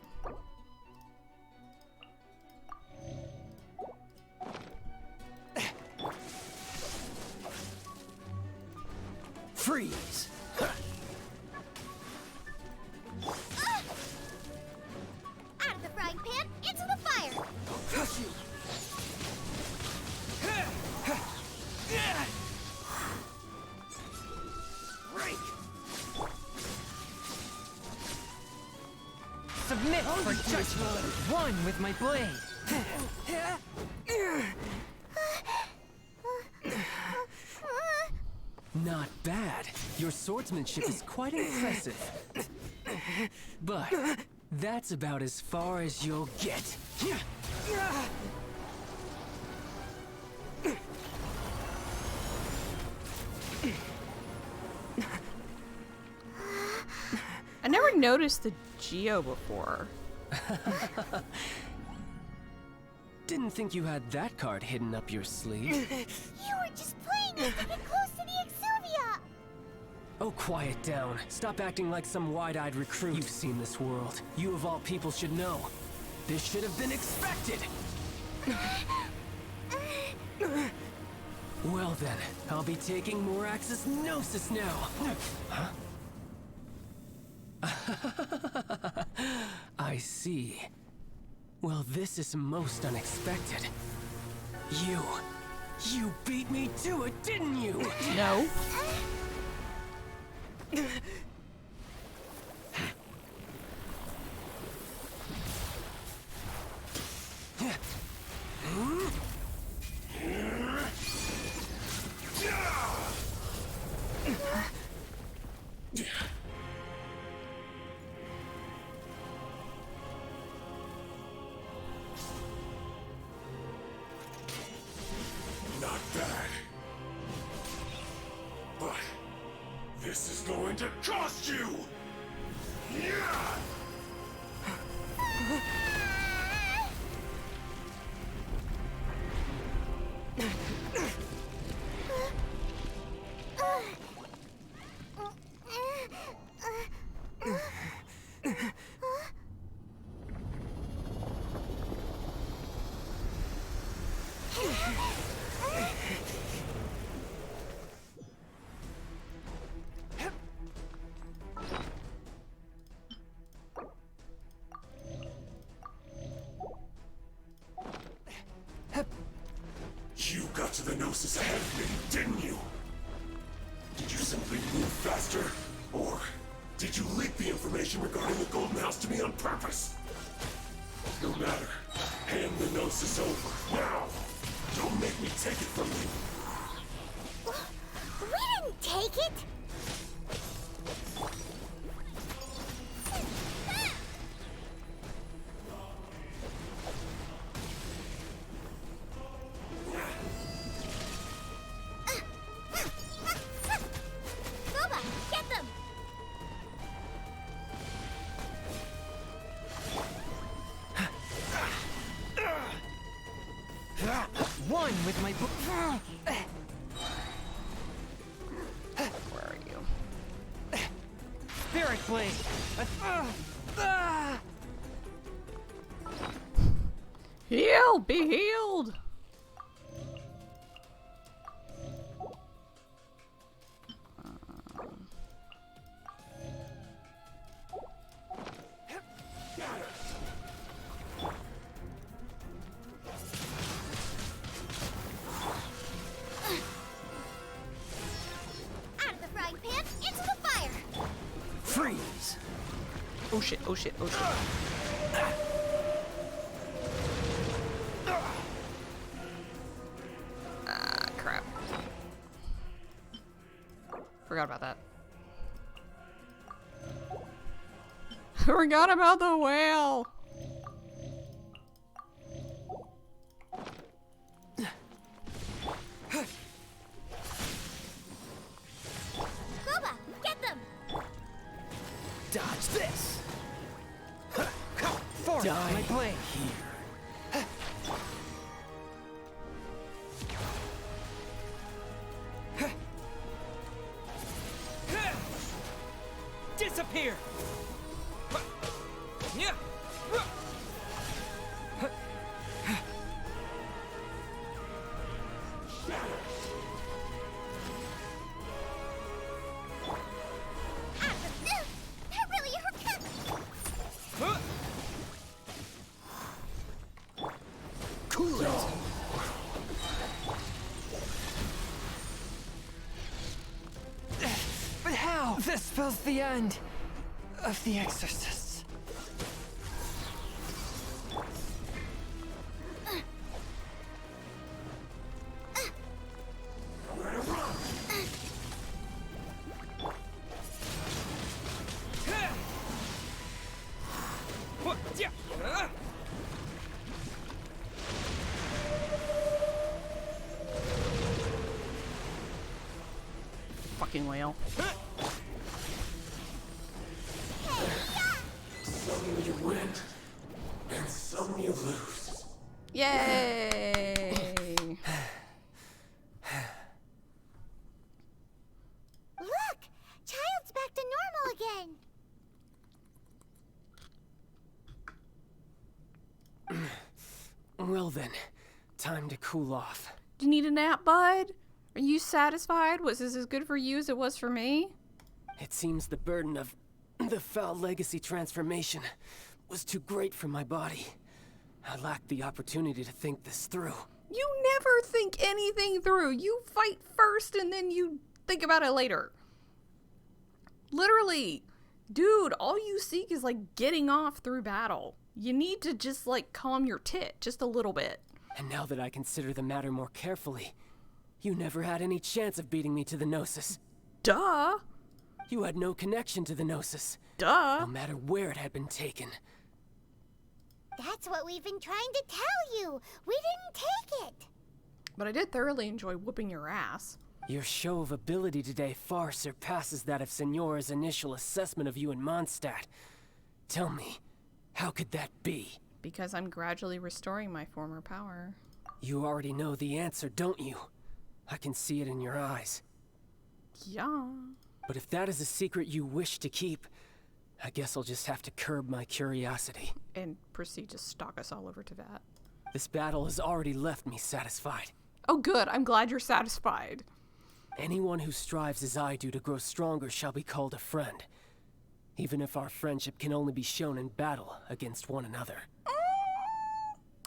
Freeze. Out of the frying pan, into the fire! Crush you. Submit for judgment. One with my blade. Not bad. Your swordsmanship is quite impressive. But that's about as far as you'll get. I never noticed the Geo before. Didn't think you had that card hidden up your sleeve. You were just playing us to get close to the Exuvia! Oh, quiet down. Stop acting like some wide-eyed recruit. You've seen this world. You of all people should know. This should have been expected! Well then, I'll be taking Morax's Gnosis now. Huh? I see. Well, this is most unexpected. You beat me to it, didn't you? No. Not bad. But this is going to cost you! Yeah! You got to the Gnosis ahead of me, didn't you? Did you simply move faster? Or did you leak the information regarding the Golden House to me on purpose? No matter. Hand the Gnosis over, now! Don't make me take it from you! We didn't take it! Boba, get them! One with my Where are you? Spirit Blade. Heal! Be healed! Out of the frying pan, into the fire! Freeze! Oh shit, oh shit, oh shit. Ah, crap. Forgot about that. Forgot about the whale! Boba, get them! Dodge this! Force Die my blade. here. Disappear. Yeah. That really hurt. Cool it! But how? This spells the end of the exorcists. Fucking whale. Some you win, and some you lose. Yay! Look! Child's back to normal again! Well then, time to cool off. Do you need a nap, bud? Are you satisfied? Was this as good for you as it was for me? It seems the burden of the foul legacy transformation was too great for my body. I lacked the opportunity to think this through. You never think anything through. You fight first and then you think about it later. Literally, dude, all you seek is like getting off through battle. You need to just like calm your tit just a little bit. And now that I consider the matter more carefully, you never had any chance of beating me to the Gnosis. Duh. You had no connection to the Gnosis, Duh. no matter where it had been taken. That's what we've been trying to tell you! We didn't take it! But I did thoroughly enjoy whooping your ass. Your show of ability today far surpasses that of Signora's initial assessment of you in Mondstadt. Tell me, how could that be? Because I'm gradually restoring my former power. You already know the answer, don't you? I can see it in your eyes. Yeah. But if that is a secret you wish to keep, I guess I'll just have to curb my curiosity. And proceed to stalk us all over Teyvat. This battle has already left me satisfied. Oh good, I'm glad you're satisfied. Anyone who strives as I do to grow stronger shall be called a friend. Even if our friendship can only be shown in battle against one another.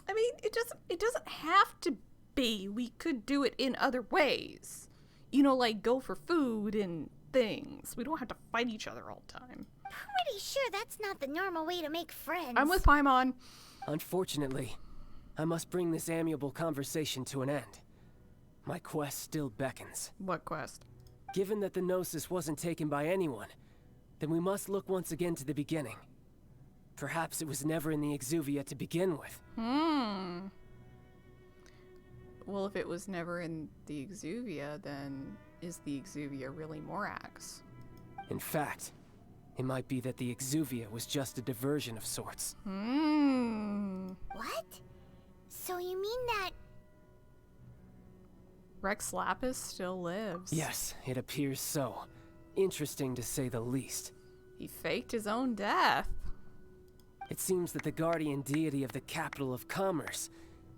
I mean, it doesn't have to be. We could do it in other ways. you know, like, go for food and things. We don't have to fight each other all the time. Pretty sure that's not the normal way to make friends. I'm with Paimon. Unfortunately, I must bring this amiable conversation to an end. My quest still beckons. What quest? Given that the Gnosis wasn't taken by anyone, then we must look once again to the beginning. Perhaps it was never in the Exuvia to begin with. Well, if it was never in the Exuvia, then is the Exuvia really Morax? In fact, it might be that the Exuvia was just a diversion of sorts. What? So you mean that... Rex Lapis still lives. Yes, it appears so. Interesting to say the least. He faked his own death. It seems that the guardian deity of the capital of commerce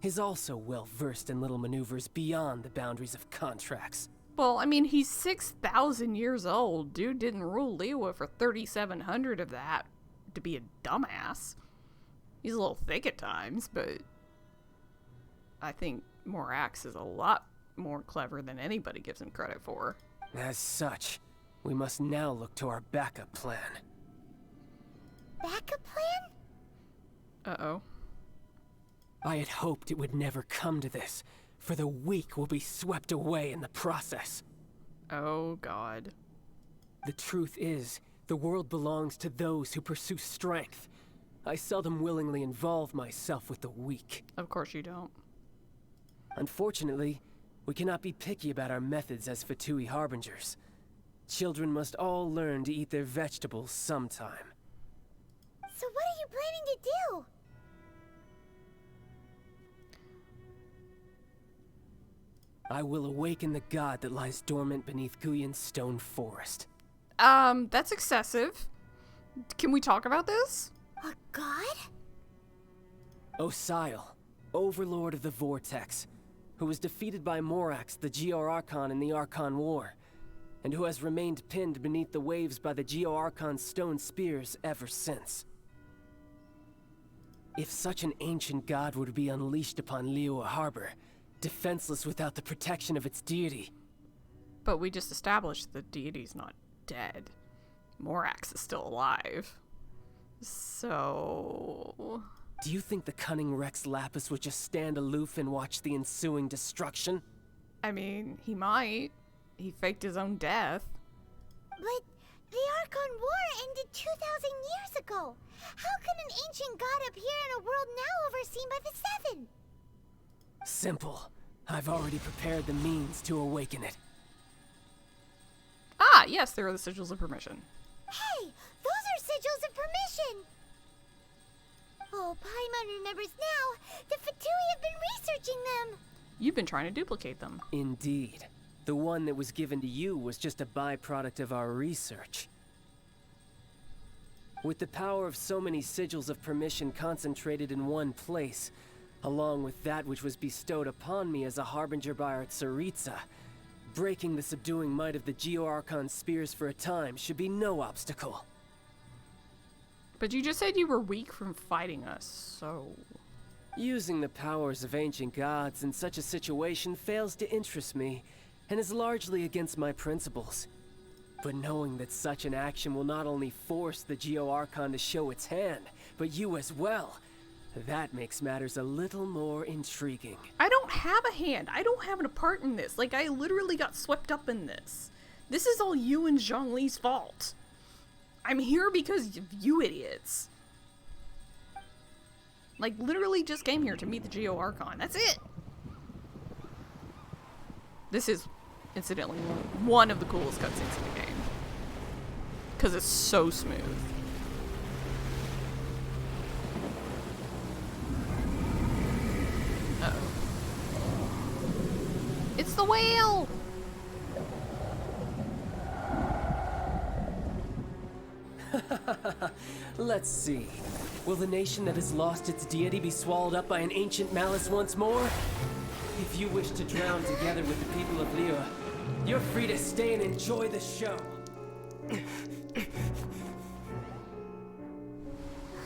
is also well versed in little maneuvers beyond the boundaries of contracts. Well, I mean, he's 6,000 years old. Dude didn't rule Liyue for 3,700 of that to be a dumbass. He's a little thick at times, but I think Morax is a lot more clever than anybody gives him credit for. As such, we must now look to our backup plan. Backup plan? Uh-oh. I had hoped it would never come to this, for the weak will be swept away in the process. Oh, God. The truth is, the world belongs to those who pursue strength. I seldom willingly involve myself with the weak. Of course you don't. Unfortunately, we cannot be picky about our methods as Fatui Harbingers. Children must all learn to eat their vegetables sometime. So what are you planning to do? I will awaken the god that lies dormant beneath Guyon's stone forest. That's excessive. Can we talk about this? A god? Osile, overlord of the Vortex, who was defeated by Morax, the Geo-Archon in the Archon War, and who has remained pinned beneath the waves by the Geo-Archon's stone spears ever since. If such an ancient god were to be unleashed upon Liyue Harbor, defenseless without the protection of its deity... But we just established the deity's not dead. Morax is still alive. So... Do you think the cunning Rex Lapis would just stand aloof and watch the ensuing destruction? I mean, he might. He faked his own death. But the Archon War ended 2,000 years ago. How can an ancient god appear in a world now overseen by the Seven? Simple. I've already prepared the means to awaken it. Ah, yes, there are the sigils of permission. Hey, those are sigils of permission! Oh, Paimon remembers now. The Fatui have been researching them. You've been trying to duplicate them. Indeed. The one that was given to you was just a byproduct of our research. With the power of so many sigils of permission concentrated in one place, along with that which was bestowed upon me as a harbinger by our Tsaritsa, breaking the subduing might of the Geo-Archon spears for a time should be no obstacle. But you just said you were weak from fighting us, so... Using the powers of ancient gods in such a situation fails to interest me, and is largely against my principles. But knowing that such an action will not only force the Geo-Archon to show its hand, but you as well, that makes matters a little more intriguing. I don't have a hand. I don't have a part in this. Like, I literally got swept up in this. This is all you and Zhongli's fault. I'm here because of you idiots. Like, literally just came here to meet the Geo-Archon. That's it. This is, incidentally, one of the coolest cutscenes in the game. Because it's so smooth. Uh-oh. It's the whale! Let's see. Will the nation that has lost its deity be swallowed up by an ancient malice once more? If you wish to drown together with the people of Liyue, you're free to stay and enjoy the show.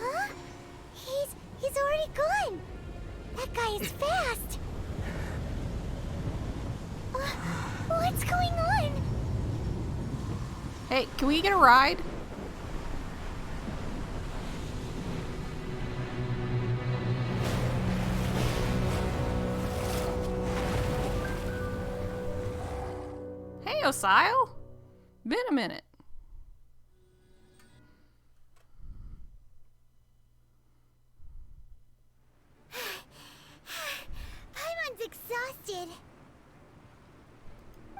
Huh? He's already gone. That guy is fast. What What's going on? Hey, can we get a ride? Hey, Osile. Been a minute. Paimon's exhausted.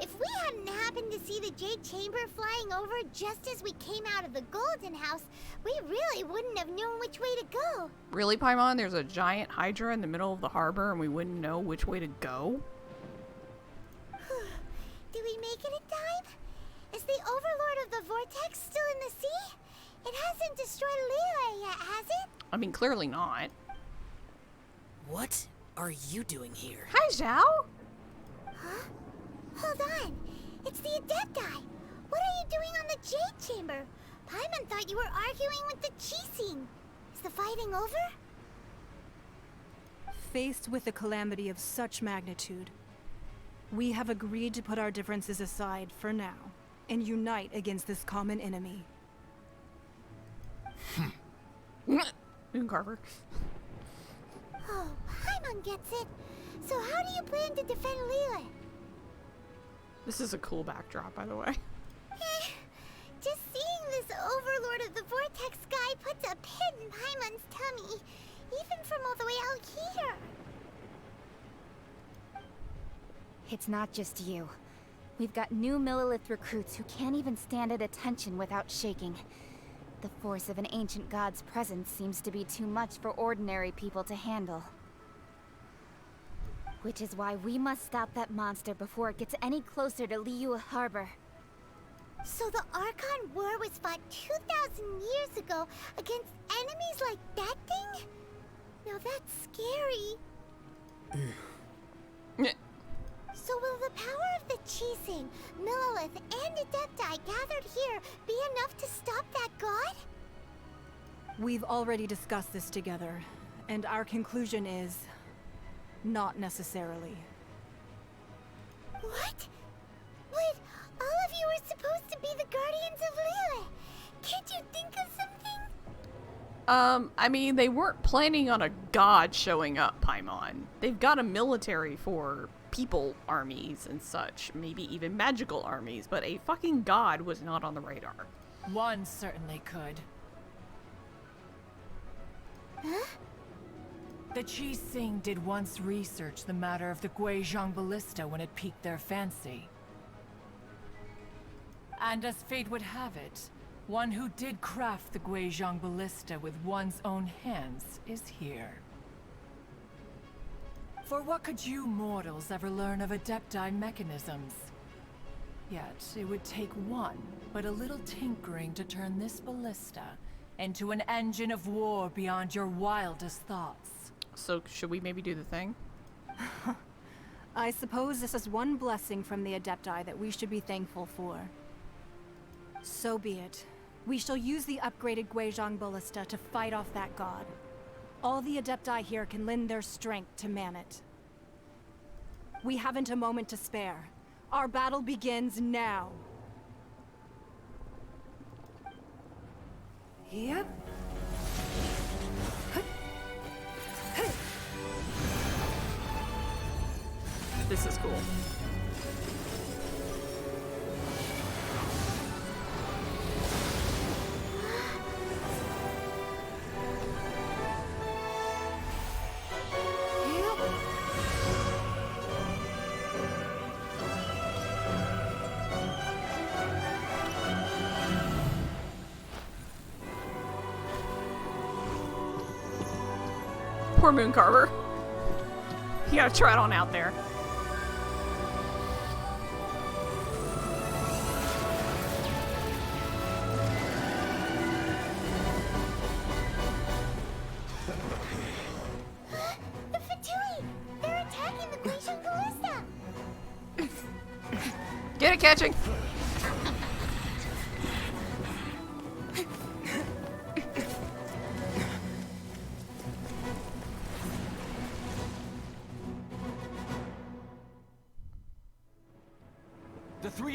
If we hadn't happened to see the Jade Chamber flying over just as we came out of the Golden House, we really wouldn't have known which way to go. Really, Paimon? There's a giant Hydra in the middle of the harbor and we wouldn't know which way to go? Did we make it in time? Is the Overlord of the Vortex still in the sea? It hasn't destroyed Liyue yet, has it? I mean, clearly not. What are you doing here? Hi, Zhao. Huh? Hold on. It's the Adepti. What are you doing on the Jade Chamber? Paimon thought you were arguing with the Qixing. Is the fighting over? Faced with a calamity of such magnitude, we have agreed to put our differences aside for now and unite against this common enemy. Mooncarver. Oh, Paimon gets it. So how do you plan to defend Liyue? This is a cool backdrop, by the way. Just seeing this Overlord of the Vortex guy puts a pit in Paimon's tummy, even from all the way out here. It's not just you. We've got new Millilith recruits who can't even stand at attention without shaking. The force of an ancient god's presence seems to be too much for ordinary people to handle. Which is why we must stop that monster before it gets any closer to Liyue Harbor. So the Archon War was fought 2,000 years ago against enemies like that thing? Now that's scary. So will the power of the Qixing, Millilith, and Adepti gathered here be enough to stop that god? We've already discussed this together, and our conclusion is not necessarily. What? But all of you were supposed to be the Guardians of Liyue. Can't you think of something? I mean, they weren't planning on a god showing up, Paimon. They've got a military for people armies and such, maybe even magical armies, but a fucking god was not on the radar. One certainly could. Huh? The Qixing did once research the matter of the Guizhong Ballista when it piqued their fancy. And as fate would have it, one who did craft the Guizhong Ballista with one's own hands is here. For what could you mortals ever learn of Adepti mechanisms? Yet, it would take one, but a little tinkering to turn this ballista into an engine of war beyond your wildest thoughts. So, should we maybe do the thing? I suppose this is one blessing from the Adepti that we should be thankful for. So be it. We shall use the upgraded Guizhong Ballista to fight off that god. All the Adepti here can lend their strength to man it. We haven't a moment to spare. Our battle begins now. Yep. This is cool. Poor Mooncarver. You gotta try it on out there. The Fatui! They're attacking the Guizhong Ballista! Get it, catching!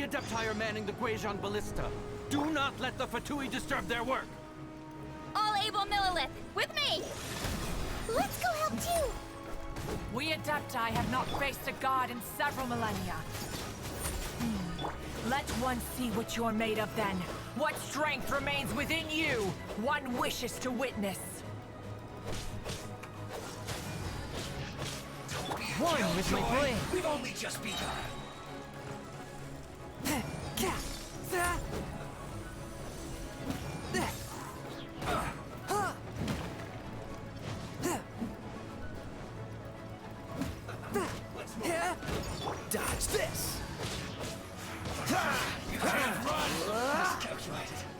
Adepti are manning the Guizhong Ballista. Do not let the Fatui disturb their work. All able Millilith, with me! Let's go help too! We Adepti have not faced a god in several millennia. Let one see what you're made of then. What strength remains within you, one wishes to witness. One with my blade. We've only just begun. Dodge this.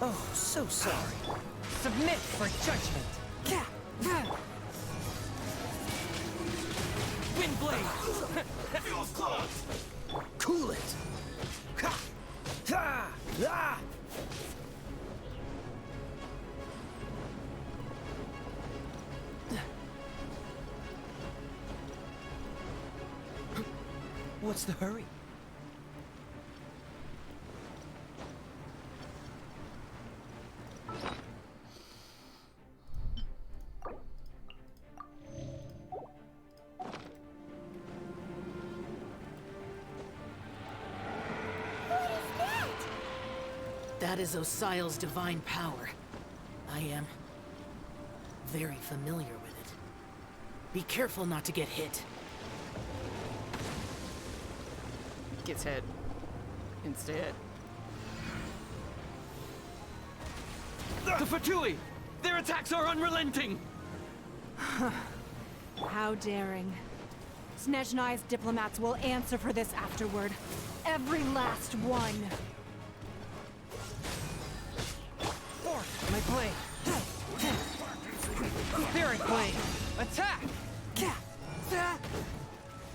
Oh, so sorry. Submit for judgment. Wind blade. Feels close. Cool it. What's the hurry? That is Osial's divine power. I am very familiar with it. Be careful not to get hit. Gets hit. Instead. The Fatui! Their attacks are unrelenting! How daring. Snezhnai's diplomats will answer for this afterward. Every last one. Force my blade! Spirit blade! Attack!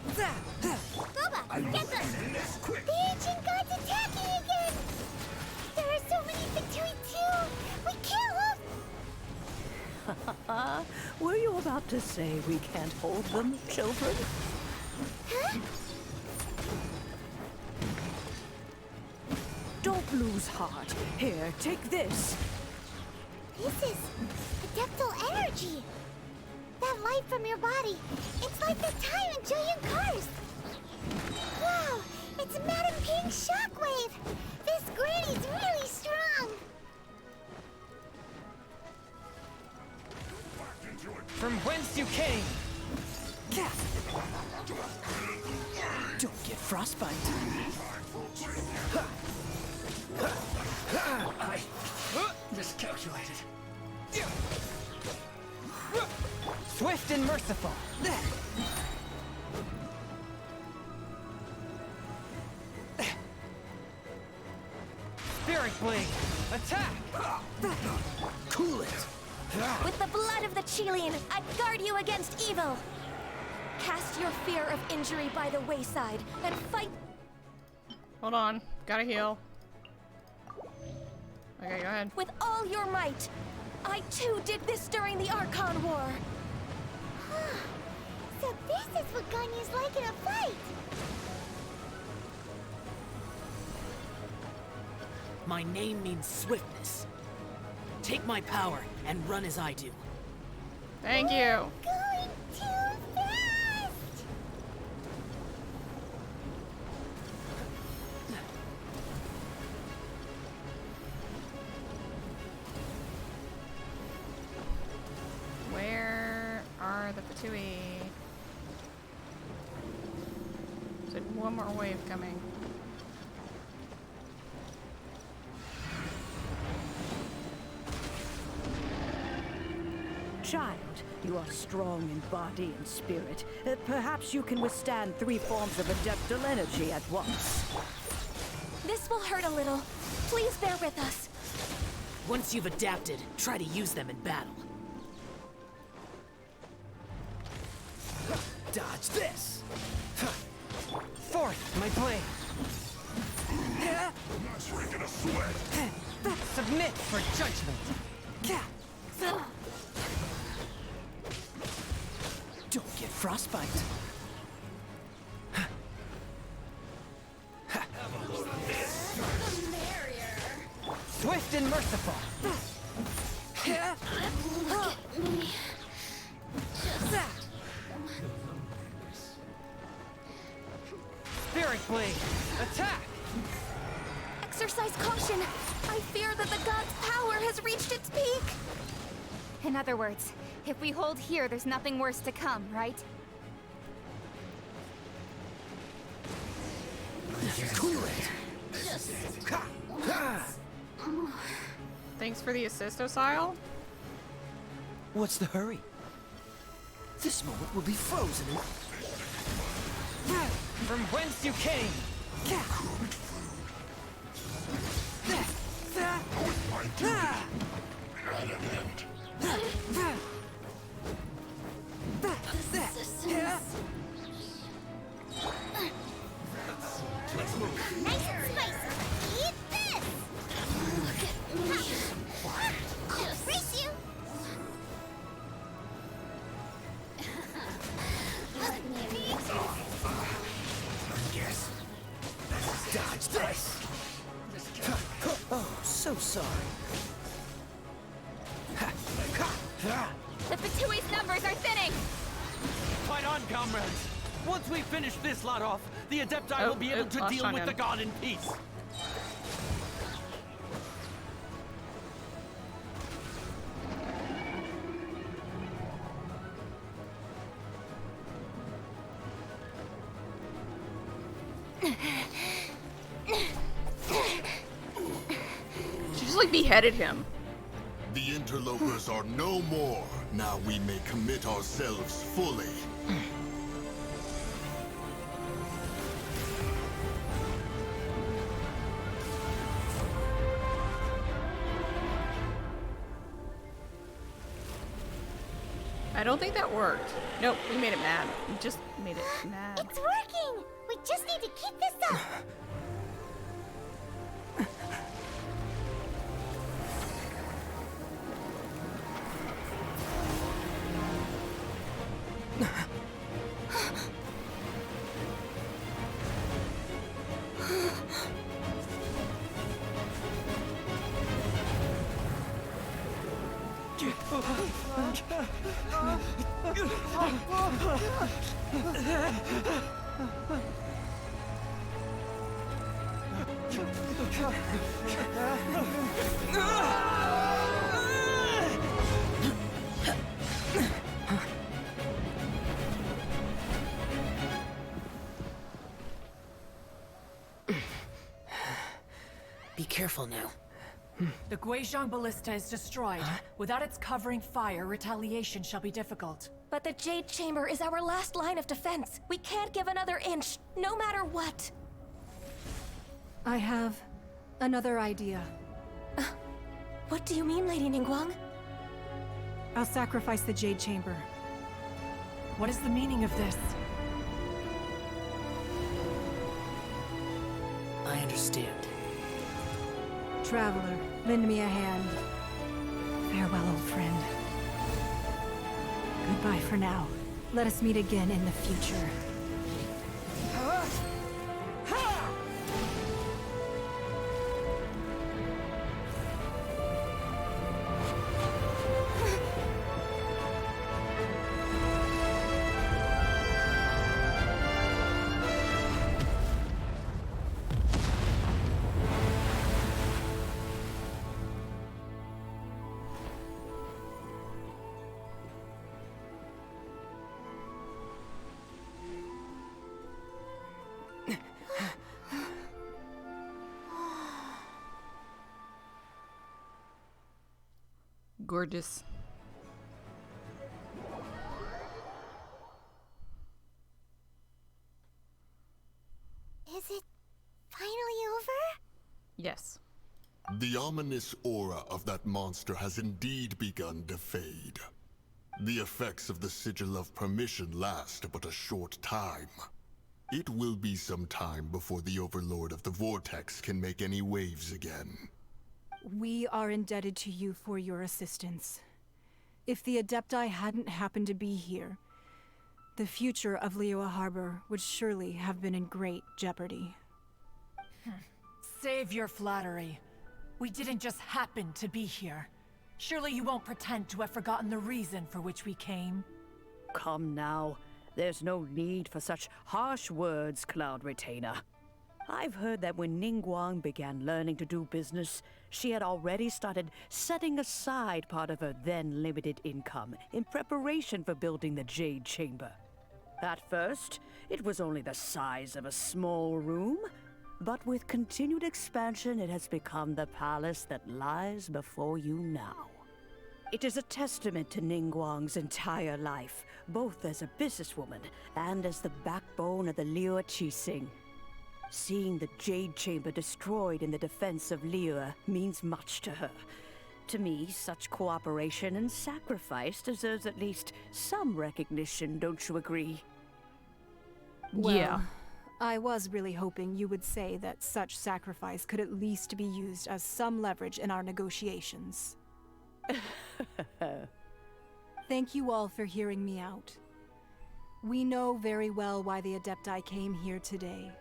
Boba, get them! The ancient god's attacking again! There are so many Fatui too! We can't hold... Were you about to say we can't hold them, children? Huh? Don't lose heart. Here, take this. This is adeptal energy! That light from your body, it's like the time in Julian Cars! Wow, it's Madam Ping's shockwave! This granny's really strong! From whence you came! Don't get frostbite. I miscalculated. Swift and merciful! Spirit blade! Attack! Cool it! With the blood of the Chilean, I guard you against evil! Cast your fear of injury by the wayside, and fight— Hold on. Gotta heal. Okay, go ahead. with all your might! I too did this during the Archon War! So this is what Ganya's like in a fight! My name means swiftness. Take my power and run as I do. Thank you. Going too fast! Where are the Fatui? There's one more wave coming. Child, you are strong in body and spirit. Perhaps you can withstand 3 forms of adeptal energy at once. This will hurt a little. Please bear with us. Once you've adapted, try to use them in battle. Dodge this! Forth my blade! Not drinking a sweat. Submit for judgment! Don't get frostbite. Have a load of this. swift and merciful. Spirit Blade, attack! Exercise caution! I fear that the god's power has reached its peak! In other words, if we hold here, there's nothing worse to come, right? Thanks for the assist, Osile. What's the hurry? This moment will be frozen. From whence you came! At an end. Nice and spicy. Eat this! Brace you! Yes. Dodge this! Oh, so sorry. The Patui's numbers are thinning! Fight on, comrades! Once we finish this lot off, the Adepti will be able to deal with the god in peace. She just like beheaded him. The interlopers are no more. Now we may commit ourselves fully. I don't think that worked. Nope, we made it mad. We just made it mad. It's working! We just need to keep this up! Be careful now. The Guizhong Ballista is destroyed. Without its covering fire, retaliation shall be difficult. But the Jade Chamber is our last line of defense. We can't give another inch, no matter what. I have another idea. What do you mean, Lady Ningguang? I'll sacrifice the Jade Chamber. What is the meaning of this? I understand. Traveler, lend me a hand. Farewell, old friend. Goodbye for now. Let us meet again in the future. Gorgeous. Is it finally over? Yes. The ominous aura of that monster has indeed begun to fade. The effects of the Sigil of Permission last but a short time. It will be some time before the Overlord of the Vortex can make any waves again. We are indebted to you for your assistance. If the Adepti hadn't happened to be here, the future of Liyue Harbor would surely have been in great jeopardy. Save your flattery. We didn't just happen to be here. Surely you won't pretend to have forgotten the reason for which we came. Come now. There's no need for such harsh words, Cloud Retainer. I've heard that when Ningguang began learning to do business, she had already started setting aside part of her then limited income in preparation for building the Jade Chamber. At first, it was only the size of a small room, but with continued expansion, it has become the palace that lies before you now. It is a testament to Ningguang's entire life, both as a businesswoman and as the backbone of the Liyue Qixing. Seeing the Jade Chamber destroyed in the defense of Liyue means much to her. To me, such cooperation and sacrifice deserves at least some recognition, don't you agree? Well, Yeah. I was really hoping you would say that such sacrifice could at least be used as some leverage in our negotiations. Thank you all for hearing me out. We know very well why the Adepti came here today.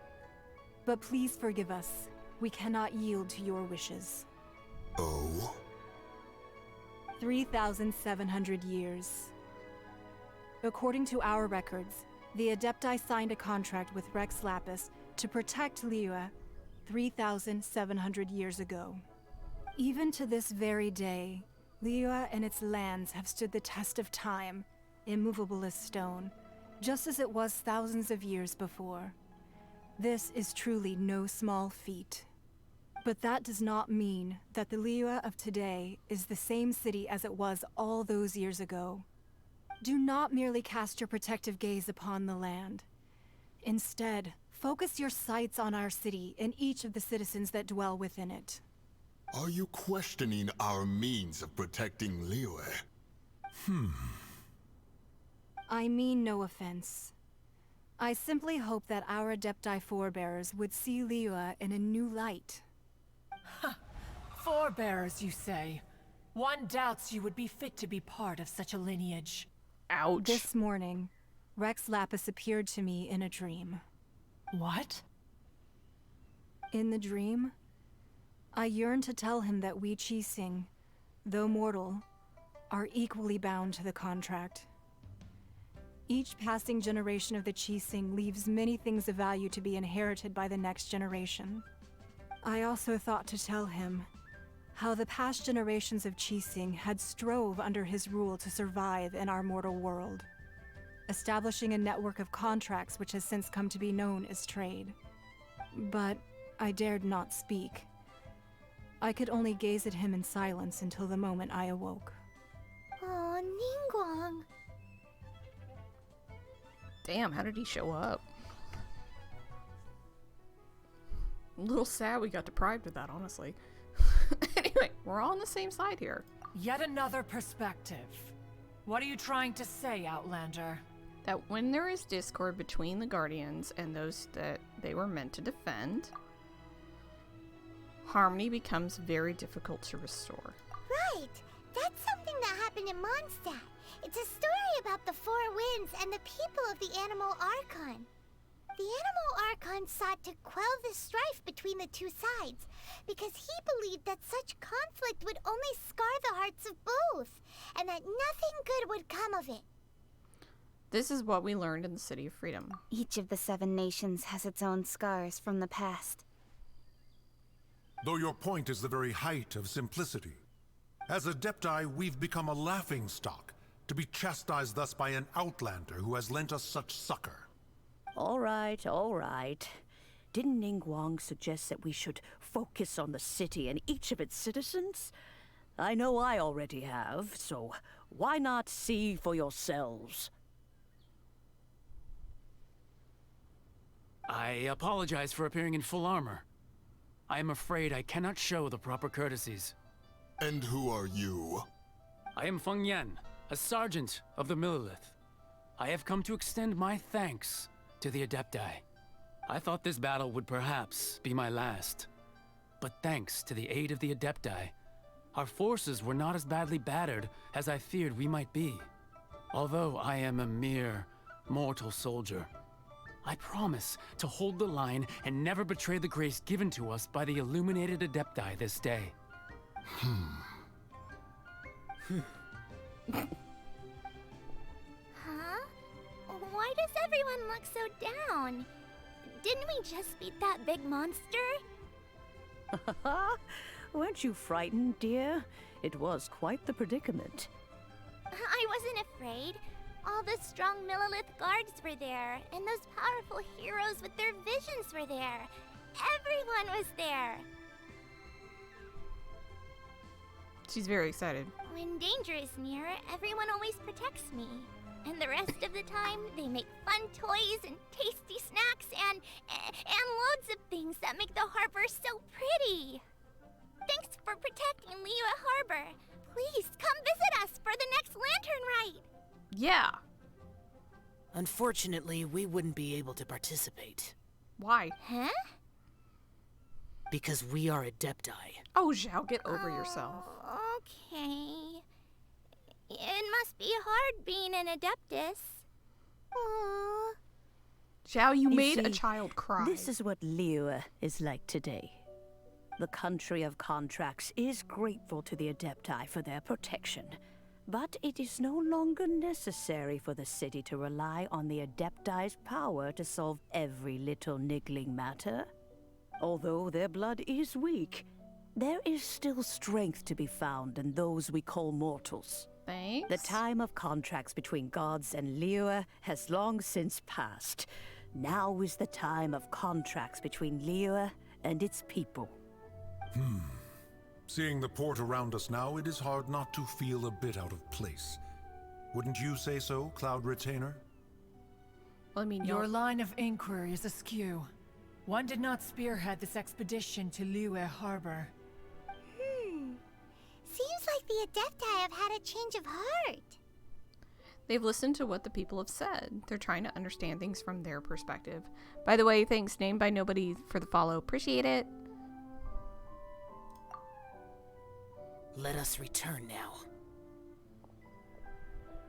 But please forgive us. We cannot yield to your wishes. Oh? 3,700 years. According to our records, the Adepti signed a contract with Rex Lapis to protect Liyue 3,700 years ago. Even to this very day, Liyue and its lands have stood the test of time, immovable as stone, just as it was thousands of years before. This is truly no small feat. But that does not mean that the Liyue of today is the same city as it was all those years ago. Do not merely cast your protective gaze upon the land. Instead, focus your sights on our city and each of the citizens that dwell within it. Are you questioning our means of protecting Liyue? I mean no offense. I simply hope that our Adepti forebears would see Liyue in a new light. Forebearers, you say? One doubts you would be fit to be part of such a lineage. Ouch. This morning, Rex Lapis appeared to me in a dream. What? In the dream, I yearned to tell him that we Qixing, though mortal, are equally bound to the contract. Each passing generation of the Qixing leaves many things of value to be inherited by the next generation. I also thought to tell him how the past generations of Qixing had strove under his rule to survive in our mortal world, establishing a network of contracts which has since come to be known as trade. But I dared not speak. I could only gaze at him in silence until the moment I awoke. Oh, Ningguang. Damn, how did he show up? A little sad we got deprived of that, honestly. Anyway, we're all on the same side here. Yet another perspective. What are you trying to say, Outlander? That when there is discord between the Guardians and those that they were meant to defend, harmony becomes very difficult to restore. Right! That's something that happened in Mondstadt. It's a story about the Four Winds and the people of the Animal Archon. The Animal Archon sought to quell the strife between the two sides, because he believed that such conflict would only scar the hearts of both, and that nothing good would come of it. This is what we learned in the City of Freedom. Each of the 7 nations has its own scars from the past. Though your point is the very height of simplicity. As Adepti, we've become a laughingstock, to be chastised thus by an outlander who has lent us such succor. All right, all right. Didn't Ningguang suggest that we should focus on the city and each of its citizens? I know I already have, so why not see for yourselves? I apologize for appearing in full armor. I am afraid I cannot show the proper courtesies. And who are you? I am Feng Yan, a sergeant of the Millelith. I have come to extend my thanks to the Adepti. I thought this battle would perhaps be my last. But thanks to the aid of the Adepti, our forces were not as badly battered as I feared we might be. Although I am a mere mortal soldier, I promise to hold the line and never betray the grace given to us by the illuminated Adepti this day. Huh? Why does everyone look so down? Didn't we just beat that big monster? Weren't you frightened, dear? It was quite the predicament. I wasn't afraid. All the strong Millilith guards were there, and those powerful heroes with their visions were there. Everyone was there. She's very excited. When danger is near, everyone always protects me. And the rest of the time, they make fun toys and tasty snacks and loads of things that make the harbor so pretty. Thanks for protecting Liyue Harbor. Please come visit us for the next lantern rite. Yeah. Unfortunately, we wouldn't be able to participate. Why? Huh? Because we are Adepti. Oh, Zhao, get over yourself. Okay. It must be hard being an Adeptus. Aww. Zhao, you You made a see, child cry. This is what Liyue is like today. The country of contracts is grateful to the Adepti for their protection, but it is no longer necessary for the city to rely on the Adepti's power to solve every little niggling matter. Although their blood is weak, there is still strength to be found in those we call mortals. Thanks. The time of contracts between gods and Liyue has long since passed. Now is the time of contracts between Liyue and its people. Seeing the port around us now, it is hard not to feel a bit out of place. Wouldn't you say so, Cloud Retainer? Well, I mean, Your line of inquiry is askew. One did not spearhead this expedition to Liyue Harbor. Seems like the Adepti have had a change of heart. they've listened to what the people have said. They're trying to understand things from their perspective. By the way, thanks, Named by Nobody, for the follow. Appreciate it. Let us return now.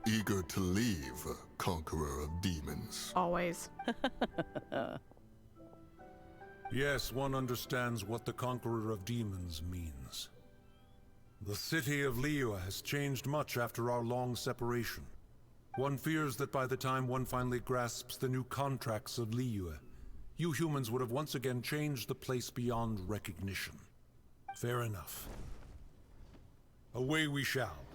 Eager to leave, Conqueror of Demons. Always. Yes, one understands what the Conqueror of Demons means. The city of Liyue has changed much after our long separation. One fears that by the time one finally grasps the new contracts of Liyue, you humans would have once again changed the place beyond recognition. Fair enough. Away we shall,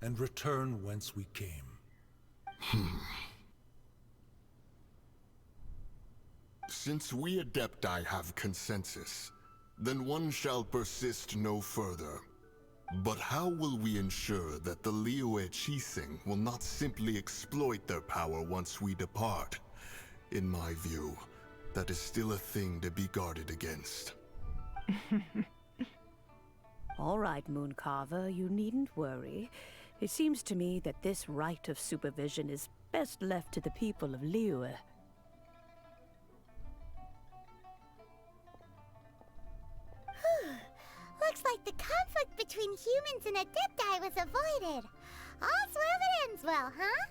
and return whence we came. Since we Adepti have consensus, then one shall persist no further. But how will we ensure that the Liyue Qixing will not simply exploit their power once we depart? In my view, that is still a thing to be guarded against. All right, Mooncarver, you needn't worry. It seems to me that this right of supervision is best left to the people of Liyue. Looks like the conflict between humans and Adepti was avoided. All's well that ends well, huh?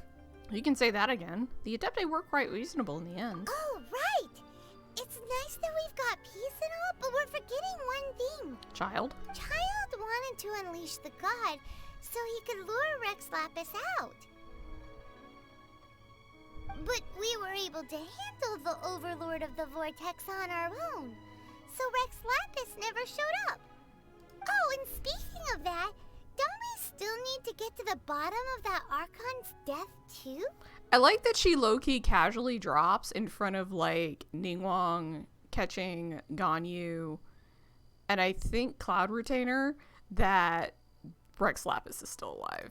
You can say that again. The Adepti were quite reasonable in the end. Oh, right! It's nice that we've got peace and all, but we're forgetting one thing. Child? Child wanted to unleash the god so he could lure Rex Lapis out. But we were able to handle the Overlord of the Vortex on our own, so Rex Lapis never showed up. Oh, and speaking of that, don't we still need to get to the bottom of that Archon's death too? I like that she low-key casually drops in front of, like, Ningguang catching Ganyu, and I think Cloud Retainer, that Rex Lapis is still alive.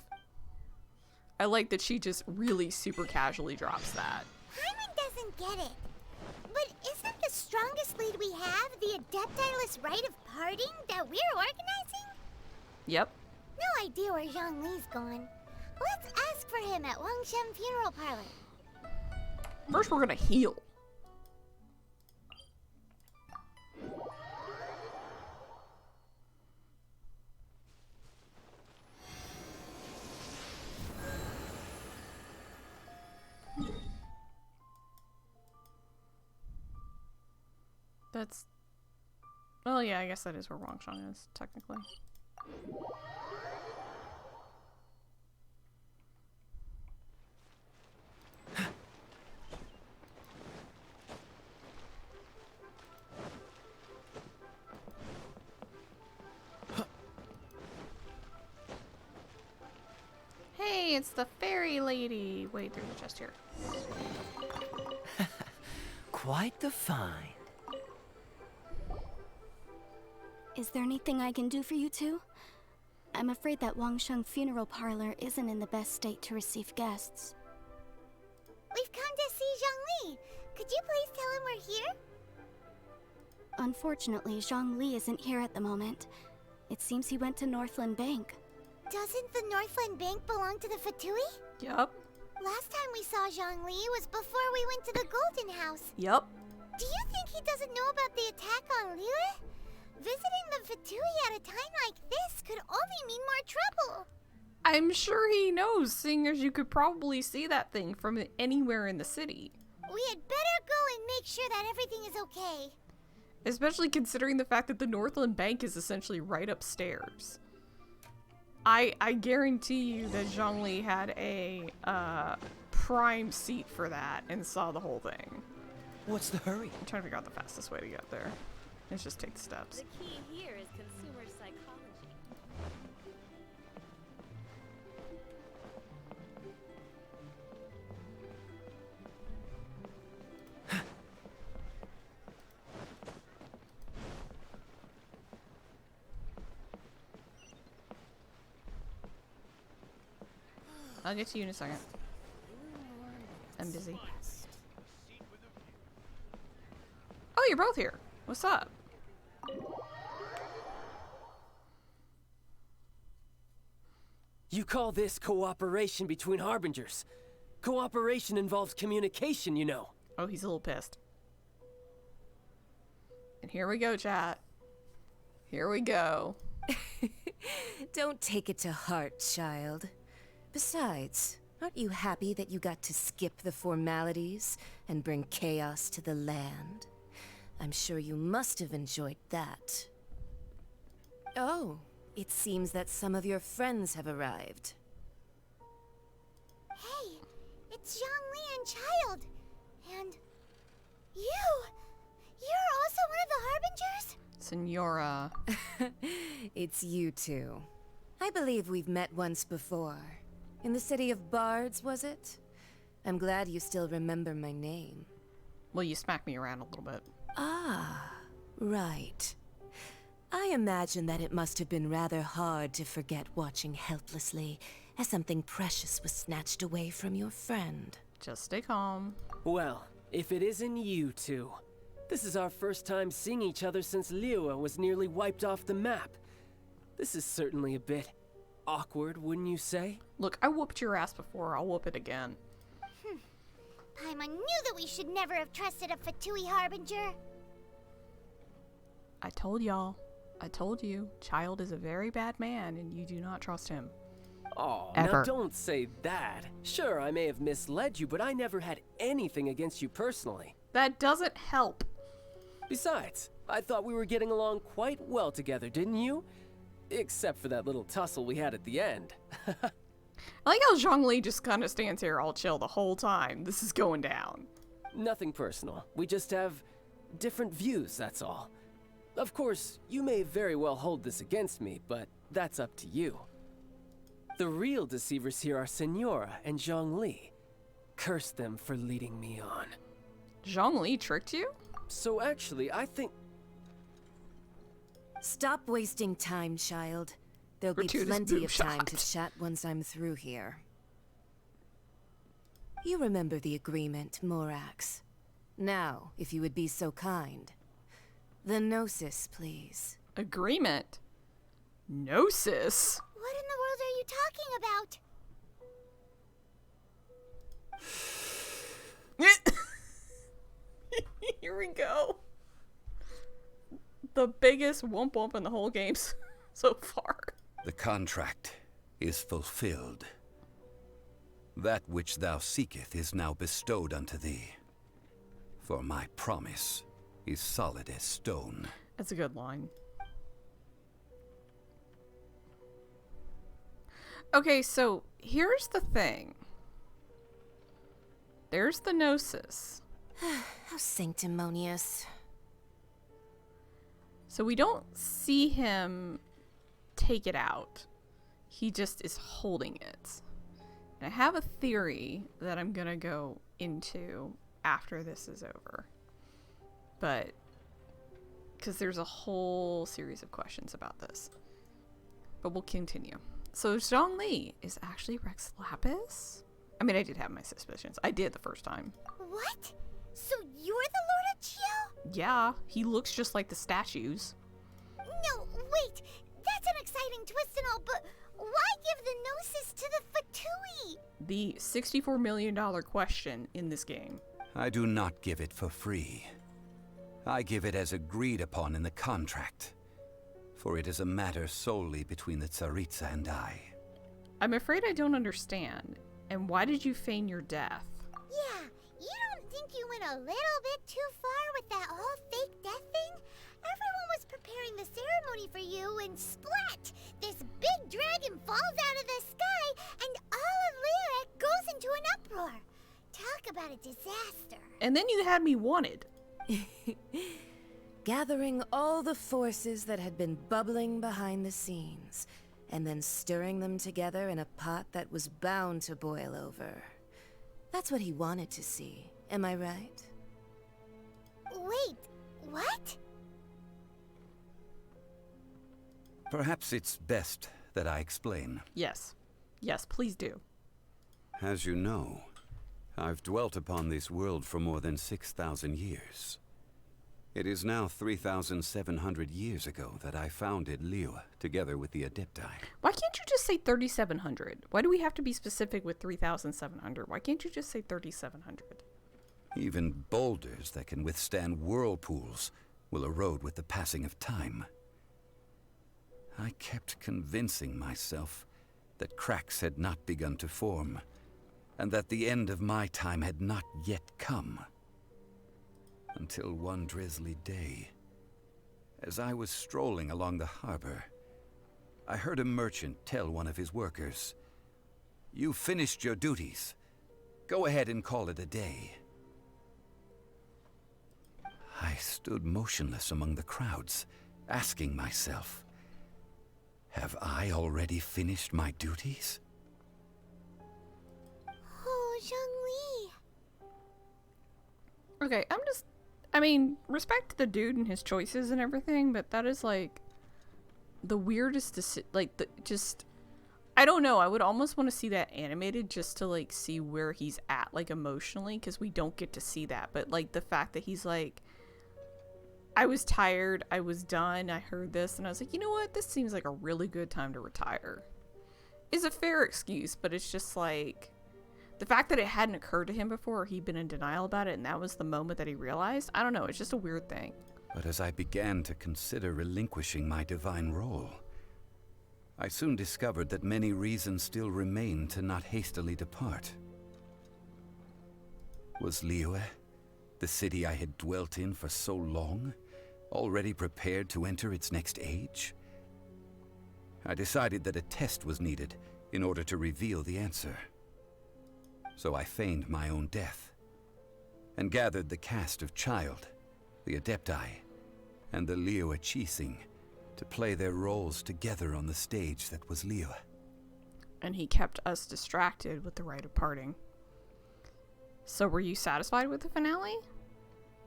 I like that she just really super casually drops that. Hyman doesn't get it. But isn't the strongest lead we have the Adeptiless Rite of Parting that we're organizing? Yep. No idea where Zhongli's gone. Let's ask for him at Wangshen Funeral Parlor. First, we're gonna heal. That's... Well, yeah, I guess that is where Wangshan is, technically. Hey, it's the fairy lady. Wait, there's a chest here. Quite the find. Is there anything I can do for you two? I'm afraid that Wangsheng funeral parlor isn't in the best state to receive guests. We've come to see Zhongli. Could you please tell him we're here? Unfortunately, Zhongli isn't here at the moment. It seems he went to Northland Bank. Doesn't the Northland Bank belong to the Fatui? Yup. Last time we saw Zhongli was before we went to the Golden House. Yup. Do you think he doesn't know about the attack on Liyue? Visiting the Fatui at a time like this could only mean more trouble. I'm sure he knows, seeing as you could probably see that thing from anywhere in the city. We had better go and make sure that everything is okay. Especially considering the fact that the Northland Bank is essentially right upstairs. I guarantee you that Zhongli had a prime seat for that and saw the whole thing. What's the hurry? I'm trying to figure out the fastest way to get there. Let's just take the steps. The key here is consumer psychology. I'll get to you in a second. I'm busy. Oh, you're both here. What's up? You call this cooperation between Harbingers? Cooperation involves communication, you know. Oh, he's a little pissed. And here we go, chat. Here we go. Don't take it to heart, child. Besides, aren't you happy that you got to skip the formalities and bring chaos to the land? I'm sure you must have enjoyed that. Oh, it seems that some of your friends have arrived. Hey, it's Zhongli and Child. And you! You're also one of the Harbingers? Senora. It's you two. I believe we've met once before. In the city of Bards, was it? I'm glad you still remember my name. Well, you smacked me around a little bit. Ah, right. I imagine that it must have been rather hard to forget watching helplessly as something precious was snatched away from your friend. Just stay calm. Well, if it isn't you two. This is our first time seeing each other since Liyue was nearly wiped off the map. This is certainly a bit awkward, wouldn't you say? Look, I whooped your ass before. I'll whoop it again. Paimon knew that we should never have trusted a Fatui Harbinger. I told y'all. I told you. Child is a very bad man, and you do not trust him. Oh, ever. Now don't say that. Sure, I may have misled you, but I never had anything against you personally. That doesn't help. Besides, I thought we were getting along quite well together, didn't you? Except for that little tussle we had at the end. I like how Zhongli just kind of stands here all chill the whole time. This is going down. Nothing personal. We just have different views, that's all. Of course, you may very well hold this against me, but that's up to you. The real deceivers here are Senora and Zhongli. Curse them for leading me on. Zhongli tricked you? So actually, I think... Stop wasting time, child. There'll be plenty of time to chat once I'm through here. You remember the agreement, Morax. Now, if you would be so kind. The Gnosis, please. Agreement? Gnosis? What in the world are you talking about? Here we go. The biggest wump wump in the whole game so far. The contract is fulfilled. That which thou seeketh is now bestowed unto thee. For my promise is solid as stone. That's a good line. Okay, so here's the thing. There's the Gnosis. How sanctimonious. So we don't see him take it out. He just is holding it. And I have a theory that I'm gonna go into after this is over. But, because there's a whole series of questions about this. But we'll continue. So Zhongli is actually Rex Lapis? I mean, I did have my suspicions. I did the first time. What? So you're the Lord of Chio? Yeah, he looks just like the statues. No, wait. That's an exciting twist and all, but why give the Gnosis to the Fatui? The $64 million question in this game. I do not give it for free. I give it as agreed upon in the contract. For it is a matter solely between the Tsaritsa and I. I'm afraid I don't understand. And why did you feign your death? Yeah, you don't think you went a little bit too far with that whole fake death thing? Everyone was preparing the ceremony for you and splat! This big dragon falls out of the sky and all of Lyric goes into an uproar. Talk about a disaster. And then you had me wanted. Gathering all the forces that had been bubbling behind the scenes, and then stirring them together in a pot that was bound to boil over. That's what he wanted to see, am I right? Wait, what? Perhaps it's best that I explain. Yes. Yes, please do. As you know, I've dwelt upon this world for more than 6,000 years. It is now 3,700 years ago that I founded Liyue, together with the Adepti. Why can't you just say 3,700? Why do we have to be specific with 3,700? Why can't you just say 3,700? Even boulders that can withstand whirlpools will erode with the passing of time. I kept convincing myself that cracks had not begun to form, and that the end of my time had not yet come. Until one drizzly day, as I was strolling along the harbor, I heard a merchant tell one of his workers, "You finished your duties. Go ahead and call it a day." I stood motionless among the crowds, asking myself, have I already finished my duties? Oh, Zhongli. Okay, I mean, respect to the dude and his choices and everything, but that is like the weirdest I don't know, I would almost want to see that animated just to like see where he's at like emotionally, because we don't get to see that. But like the fact that he's like, I was tired, I was done, I heard this, and I was like, you know what, this seems like a really good time to retire. Is a fair excuse, but it's just like the fact that it hadn't occurred to him before, or he'd been in denial about it, and that was the moment that he realized, I don't know, it's just a weird thing. But as I began to consider relinquishing my divine role, I soon discovered that many reasons still remained to not hastily depart. Was Liyue, the city I had dwelt in for so long, already prepared to enter its next age? I decided that a test was needed in order to reveal the answer. So I feigned my own death, and gathered the cast of Child, the Adepti, and the Liyue Qixing to play their roles together on the stage that was Liyue. And he kept us distracted with the rite of parting. So were you satisfied with the finale?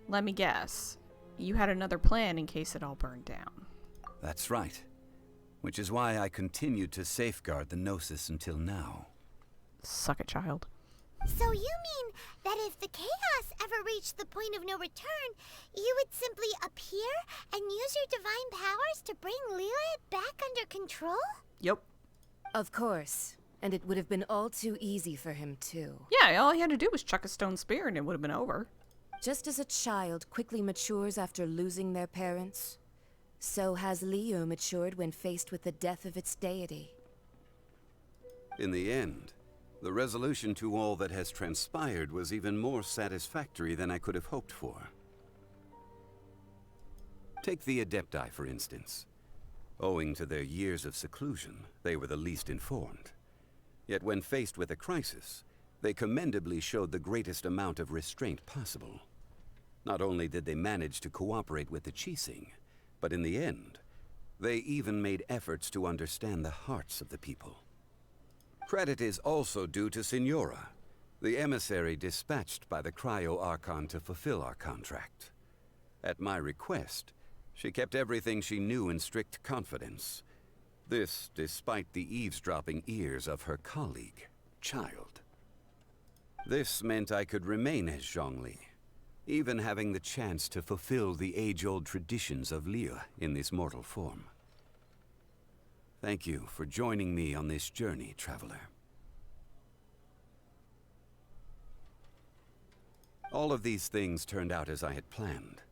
Let me guess. You had another plan in case it all burned down. That's right. Which is why I continued to safeguard the Gnosis until now. Suck it, child. So you mean that if the chaos ever reached the point of no return, you would simply appear and use your divine powers to bring Liyue back under control? Yep. Of course. And it would have been all too easy for him, too. Yeah, all he had to do was chuck a stone spear and it would have been over. Just as a child quickly matures after losing their parents, so has Liyue matured when faced with the death of its deity. In the end, the resolution to all that has transpired was even more satisfactory than I could have hoped for. Take the Adepti, for instance. Owing to their years of seclusion, they were the least informed. Yet when faced with a crisis, they commendably showed the greatest amount of restraint possible. Not only did they manage to cooperate with the Qixing, but in the end, they even made efforts to understand the hearts of the people. Credit is also due to Signora, the emissary dispatched by the Cryo-Archon to fulfill our contract. At my request, she kept everything she knew in strict confidence. This despite the eavesdropping ears of her colleague, Child. This meant I could remain as Zhongli, even having the chance to fulfill the age-old traditions of Liyue in this mortal form. Thank you for joining me on this journey, traveler. All of these things turned out as I had planned.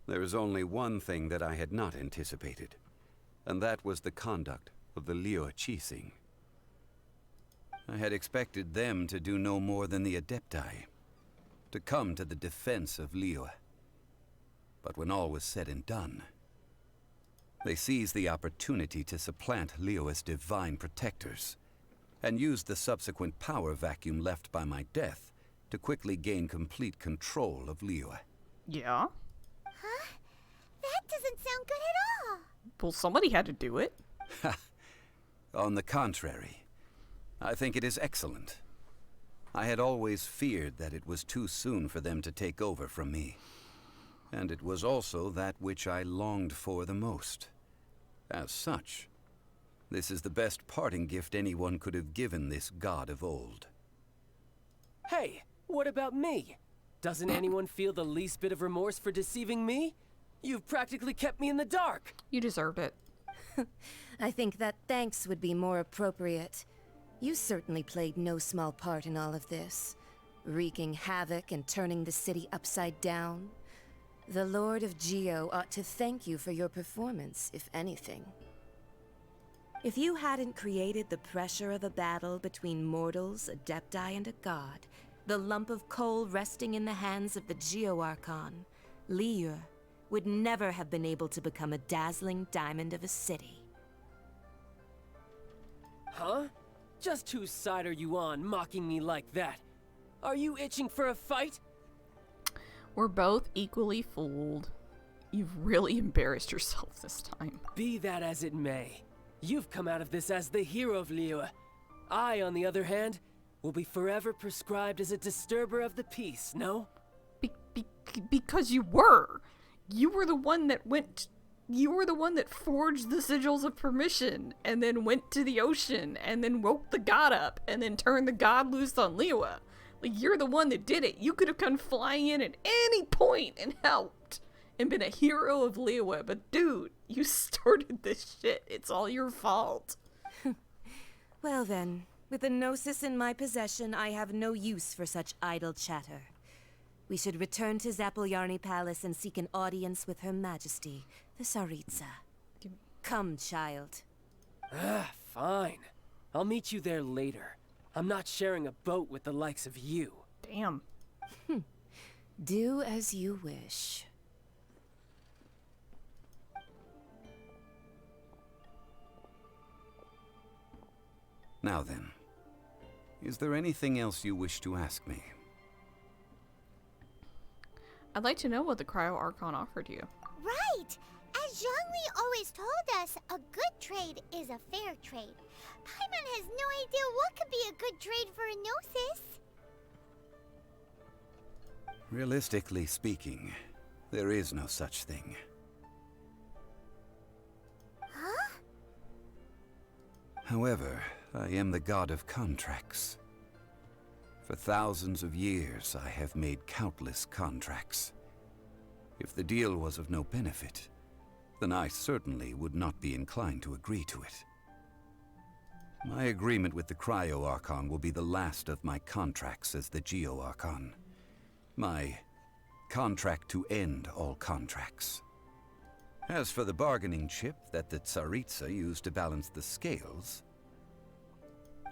There is only one thing that I had not anticipated, and that was the conduct of the Liyue Qixing. I had expected them to do no more than the Adepti, to come to the defense of Liyue. But when all was said and done, they seized the opportunity to supplant Liyue as divine protectors, and used the subsequent power vacuum left by my death to quickly gain complete control of Liyue. Yeah? Huh? That doesn't sound good at all. Well, somebody had to do it. On the contrary, I think it is excellent. I had always feared that it was too soon for them to take over from me. And it was also that which I longed for the most. As such, this is the best parting gift anyone could have given this god of old. Hey, what about me? Doesn't anyone feel the least bit of remorse for deceiving me? You've practically kept me in the dark. You deserved it. I think that thanks would be more appropriate. You certainly played no small part in all of this, wreaking havoc and turning the city upside down. The Lord of Geo ought to thank you for your performance, if anything. If you hadn't created the pressure of a battle between mortals, Adepti, and a god, the lump of coal resting in the hands of the Geo-Archon, Liyue would never have been able to become a dazzling diamond of a city. Huh? Just whose side are you on, mocking me like that? Are you itching for a fight? We're both equally fooled. You've really embarrassed yourself this time. Be that as it may, you've come out of this as the hero of Liyue. I, on the other hand, will be forever prescribed as a disturber of the peace, no? Because you were. You were the one that went... You were the one that forged the sigils of permission, and then went to the ocean, and then woke the god up, and then turned the god loose on Liyue. Like, you're the one that did it. You could have come flying in at any point and helped, and been a hero of Liyue, but dude, you started this shit. It's all your fault. Well then, with the Gnosis in my possession, I have no use for such idle chatter. We should return to Zapolyarny Palace and seek an audience with Her Majesty, the Tsaritsa. Come, child. Fine. I'll meet you there later. I'm not sharing a boat with the likes of you. Damn. Do as you wish. Now then, is there anything else you wish to ask me? I'd like to know what the Cryo-Archon offered you. Right! As Zhongli always told us, a good trade is a fair trade. Paimon has no idea what could be a good trade for a Gnosis. Realistically speaking, there is no such thing. Huh? However, I am the god of contracts. For thousands of years, I have made countless contracts. If the deal was of no benefit, then I certainly would not be inclined to agree to it. My agreement with the Cryo-Archon will be the last of my contracts as the Geo-Archon. My contract to end all contracts. As for the bargaining chip that the Tsaritsa used to balance the scales,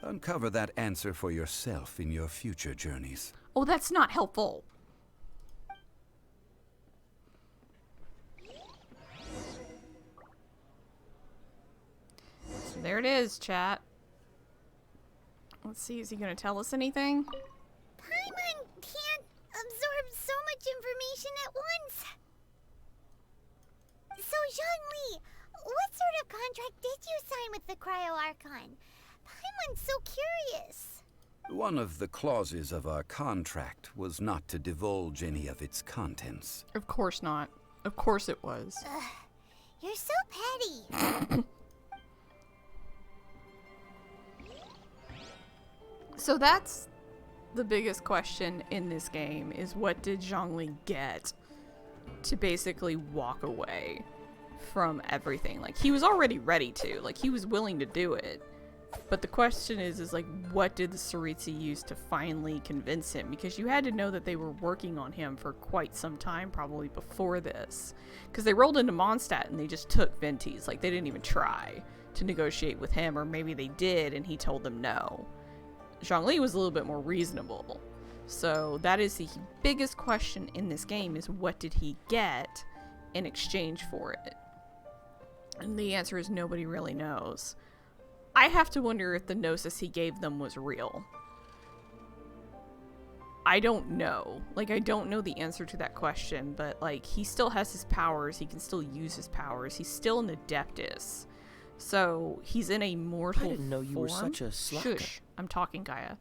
uncover that answer for yourself in your future journeys. Oh, that's not helpful. So there it is, chat. Let's see, is he gonna tell us anything? Paimon can't absorb so much information at once. So, Zhongli, what sort of contract did you sign with the Cryo Archon? Paimon's so curious. One of the clauses of our contract was not to divulge any of its contents. Of course not. Of course it was. Ugh, you're so petty. So that's the biggest question in this game, is what did Zhongli get to basically walk away from everything? Like, he was already ready to. Like, he was willing to do it. But the question is like, what did the Saritsi use to finally convince him? Because you had to know that they were working on him for quite some time, probably before this. Because they rolled into Mondstadt and they just took Ventis. Like, they didn't even try to negotiate with him, or maybe they did and he told them no. Zhongli was a little bit more reasonable. So that is the biggest question in this game, is what did he get in exchange for it? And the answer is nobody really knows. I have to wonder if the gnosis he gave them was real. I don't know. Like, I don't know the answer to that question, but, like, he still has his powers. He can still use his powers. He's still an Adeptus. So, he's in a mortal form. I didn't know you were such a slacker. Shush. I'm talking, Gaia.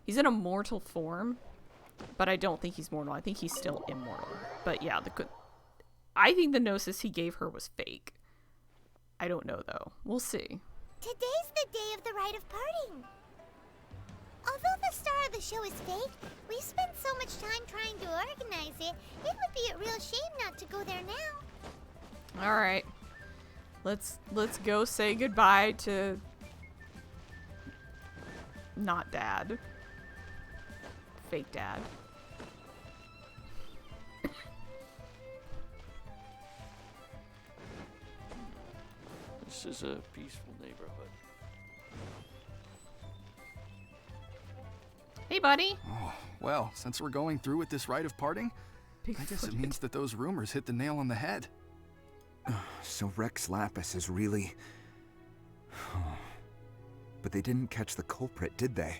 He's in a mortal form, but I don't think he's mortal. I think he's still immortal. But, yeah, I think the gnosis he gave her was fake. I don't know, though. We'll see. Today's the day of the Rite of Parting. Although the star of the show is fake, we spent so much time trying to organize it, it would be a real shame not to go there now. Alright. Let's go say goodbye to not Dad. Fake Dad. This is a peaceful neighborhood. Hey, buddy. Oh, well, since we're going through with this rite of parting, I guess it means that those rumors hit the nail on the head. So Rex Lapis is really... But they didn't catch the culprit, did they?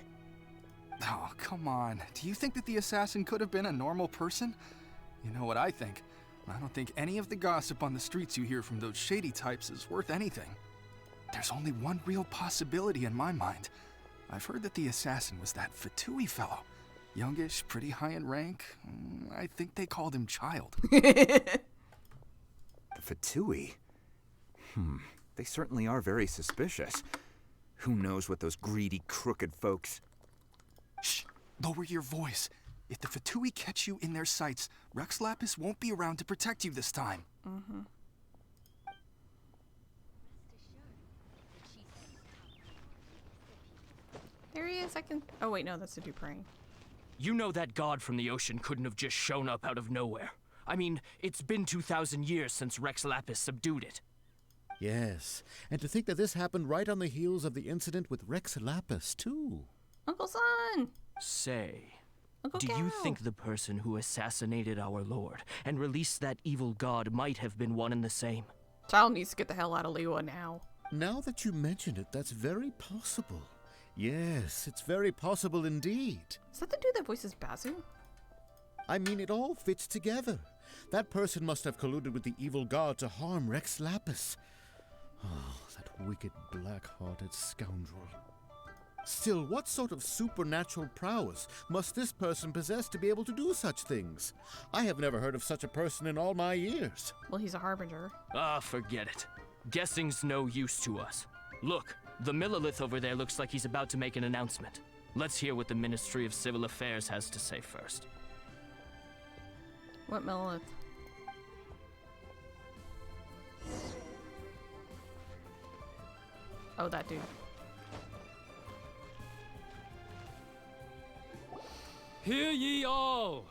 Oh, come on. Do you think that the assassin could have been a normal person? You know what I think. I don't think any of the gossip on the streets you hear from those shady types is worth anything. There's only one real possibility in my mind. I've heard that the assassin was that Fatui fellow. Youngish, pretty high in rank. I think they called him Child. The Fatui? They certainly are very suspicious. Who knows what those greedy, crooked folks... Shh! Lower your voice. If the Fatui catch you in their sights, Rex Lapis won't be around to protect you this time. Mm-hmm. There he is. Oh, wait, no, that's a Dupree. You know that god from the ocean couldn't have just shown up out of nowhere. I mean, it's been 2,000 years since Rex Lapis subdued it. Yes, and to think that this happened right on the heels of the incident with Rex Lapis, too. Uncle Son! Say, Uncle do Cal. you think the person who assassinated our lord and released that evil god might have been one and the same? Child needs to get the hell out of Liyue now. Now that you mention it, that's very possible. Yes, it's very possible indeed. Is that the dude that voices Bazu? I mean, it all fits together. That person must have colluded with the evil god to harm Rex Lapis. Oh, that wicked, black-hearted scoundrel. Still, what sort of supernatural prowess must this person possess to be able to do such things? I have never heard of such a person in all my years. Well, he's a harbinger. Ah, forget it. Guessing's no use to us. Look, the Millilith over there looks like he's about to make an announcement. Let's hear what the Ministry of Civil Affairs has to say first. What Millilith? Oh, that dude. Hear ye all,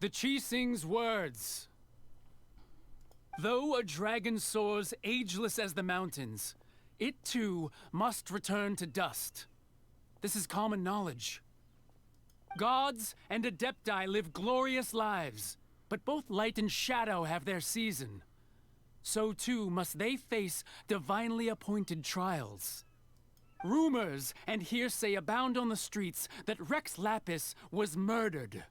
the Chising's words. Though a dragon soars ageless as the mountains, it too must return to dust. This is common knowledge. Gods and Adepti live glorious lives, but both light and shadow have their season. So too must they face divinely appointed trials. rumors and hearsay abound on the streets that Rex Lapis was murdered.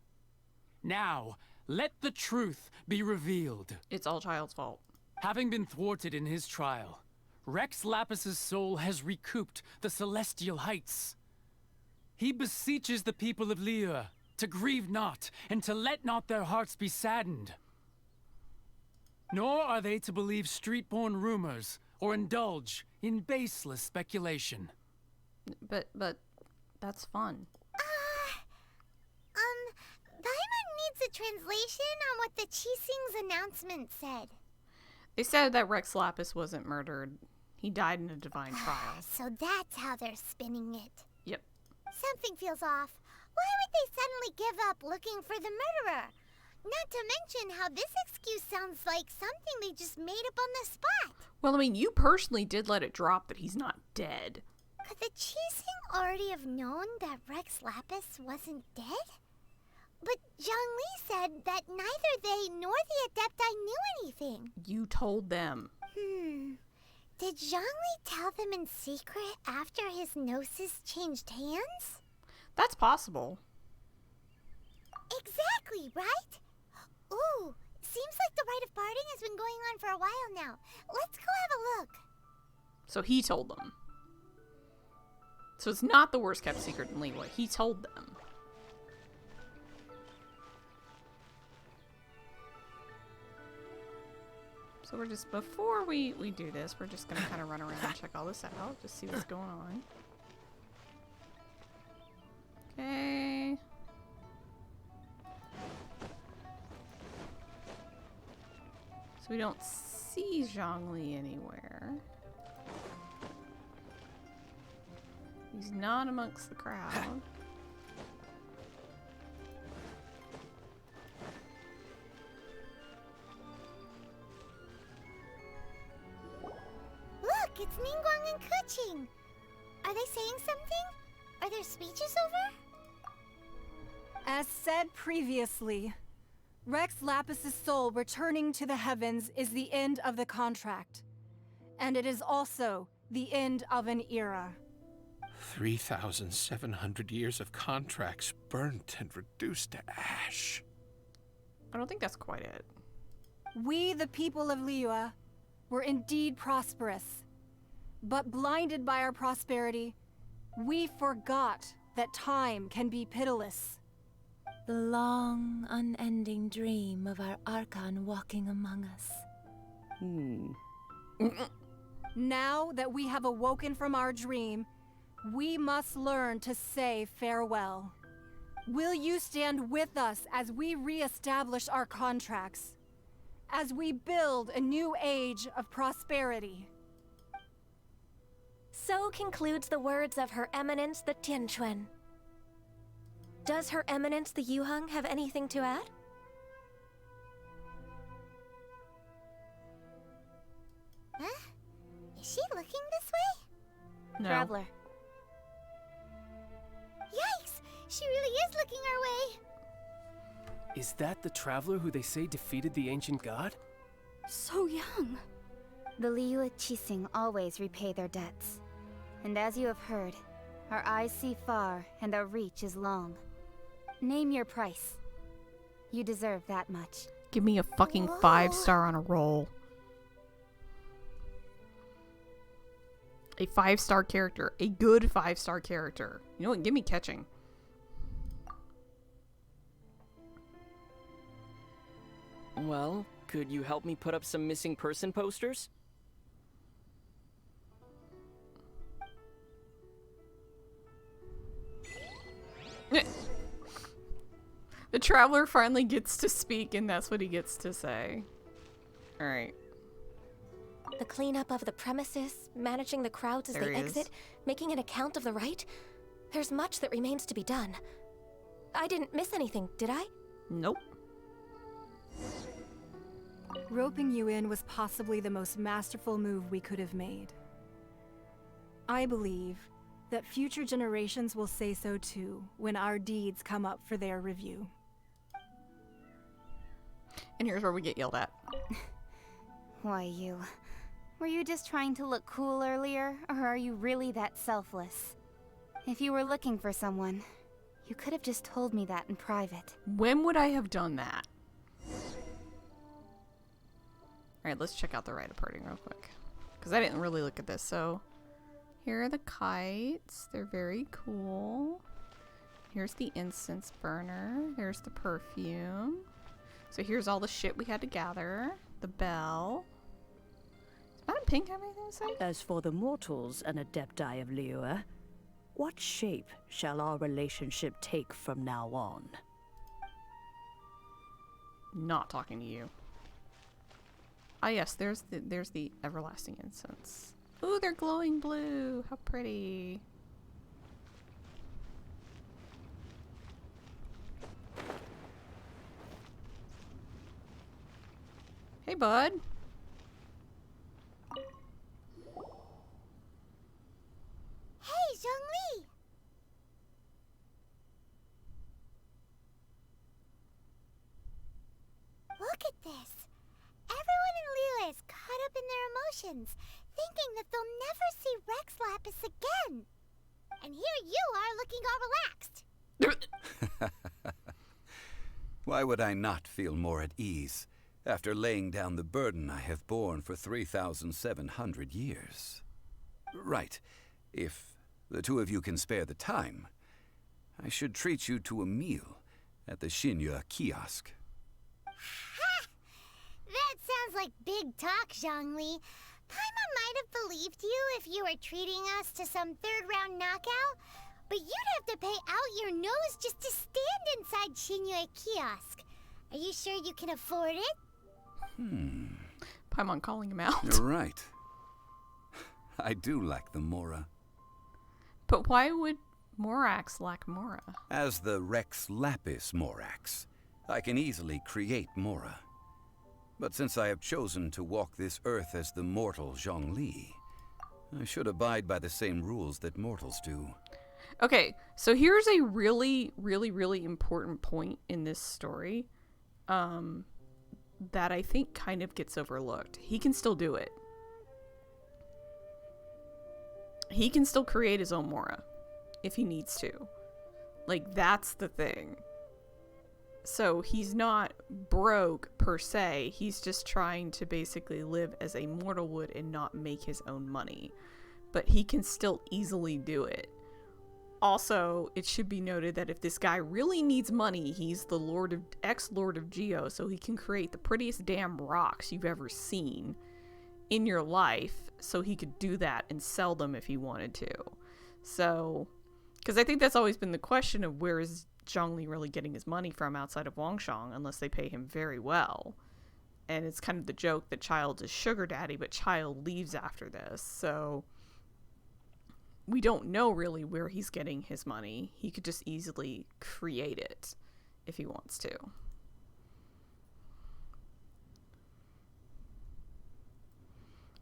Now, let the truth be revealed. It's all Child's fault. Having been thwarted in his trial, Rex Lapis's soul has recouped the celestial heights. He beseeches the people of Liyue to grieve not and to let not their hearts be saddened. Nor are they to believe street-born rumors or indulge in baseless speculation. But that's fun. Paimon needs a translation on what the Qixing's announcement said. They said that Rex Lapis wasn't murdered. He died in a divine trial. So that's how they're spinning it. Yep. Something feels off. Why would they suddenly give up looking for the murderer? Not to mention how this excuse sounds like something they just made up on the spot. Well, I mean, you personally did let it drop that he's not dead. Could the Qixing already have known that Rex Lapis wasn't dead? But Zhongli said that neither they nor the Adepti knew anything. You told them. Did Zhongli tell them in secret after his gnosis changed hands? That's possible. Exactly, right? Ooh, seems like the rite of parting has been going on for a while now. Let's go have a look. So he told them. So it's not the worst kept secret in Liyue. He told them. So we're just, before we do this, we're just gonna kind of run around and check all this out. Just see what's going on. Okay. So we don't see Zhongli anywhere. He's not amongst the crowd. Look, it's Ningguang and Keqing. Are they saying something? Are their speeches over? As said previously, Rex Lapis's soul returning to the heavens is the end of the contract. And it is also the end of an era. 3,700 years of contracts burnt and reduced to ash. I don't think that's quite it. We, the people of Liyue, were indeed prosperous. But blinded by our prosperity, we forgot that time can be pitiless. The long, unending dream of our Archon walking among us. Now that we have awoken from our dream, we must learn to say farewell. Will you stand with us as we re-establish our contracts? As we build a new age of prosperity? So concludes the words of Her Eminence the Tianquan. Does Her Eminence the Yuheng have anything to add? Huh? Is she looking this way? No. Traveler. Yikes! She really is looking our way. Is that the traveler who they say defeated the ancient god? So young. The Liyue Qixing always repay their debts. And as you have heard, our eyes see far and our reach is long. Name your price. You deserve that much. Give me a fucking 5-star on a roll. A 5-star character. A good 5-star character. You know what? Give me Keqing. Well, could you help me put up some missing person posters? The traveler finally gets to speak, and that's what he gets to say. Alright. The cleanup of the premises, managing the crowds as they exit, making an account of the rite. There's much that remains to be done. I didn't miss anything, did I? Nope. Roping you in was possibly the most masterful move we could have made. I believe that future generations will say so too when our deeds come up for their review. And here's where we get yelled at. Why, you Were you just trying to look cool earlier, or are you really that selfless? If you were looking for someone, you could have just told me that in private. When would I have done that? Alright, let's check out the Rite of Parting real quick. Because I didn't really look at this, so... Here are the kites. They're very cool. Here's the incense burner. Here's the perfume. So here's all the shit we had to gather. The bell. Does Madam Pink have anything to say? As for the mortals and Adepti of Liyue, what shape shall our relationship take from now on? Not talking to you. Ah yes, there's the everlasting incense. Ooh, they're glowing blue. How pretty. Hey, bud. Hey, Zhongli! Look at this. Everyone in Liyue is caught up in their emotions, thinking that they'll never see Rex Lapis again. And here you are looking all relaxed. Why would I not feel more at ease after laying down the burden I have borne for 3,700 years? Right. If the two of you can spare the time, I should treat you to a meal at the Xinyue kiosk. Ha! That sounds like big talk, Zhongli. Paimon might have believed you if you were treating us to some third-round knockout, but you'd have to pay out your nose just to stand inside Xinyue kiosk. Are you sure you can afford it? Paimon calling him out. You're right. I do lack the Mora. But why would Morax lack Mora? As the Rex Lapis Morax, I can easily create Mora. But since I have chosen to walk this earth as the mortal Zhongli, I should abide by the same rules that mortals do. Okay, so here's a really, really, really important point in this story that I think kind of gets overlooked. He can still do it. He can still create his own Mora if he needs to. Like, that's the thing. So he's not broke per se. He's just trying to basically live as a mortal would and not make his own money. But he can still easily do it. Also, it should be noted that if this guy really needs money, he's the ex-Lord of Geo, so he can create the prettiest damn rocks you've ever seen in your life, so he could do that and sell them if he wanted to. So, because I think that's always been the question of where is Zhongli really getting his money from outside of Wangshang, unless they pay him very well. And it's kind of the joke that Child is sugar daddy, but Child leaves after this, so we don't know really where he's getting his money. He could just easily create it if he wants to.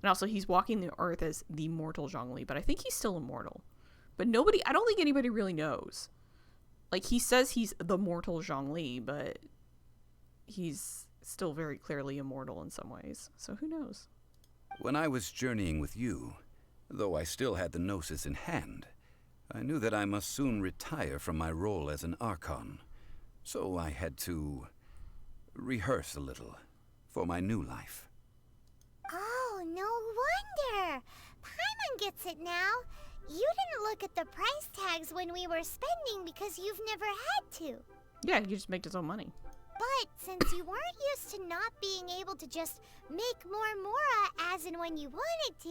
And also, he's walking the earth as the mortal Zhongli, but I think he's still immortal. But I don't think anybody really knows. Like, he says he's the mortal Zhongli, but he's still very clearly immortal in some ways. So who knows? When I was journeying with you, though I still had the Gnosis in hand, I knew that I must soon retire from my role as an Archon. So I had to rehearse a little for my new life. Oh, no wonder. Paimon gets it now. You didn't look at the price tags when we were spending because you've never had to. Yeah, he just makes his own money. But since you weren't used to not being able to just make more Mora as and when you wanted to,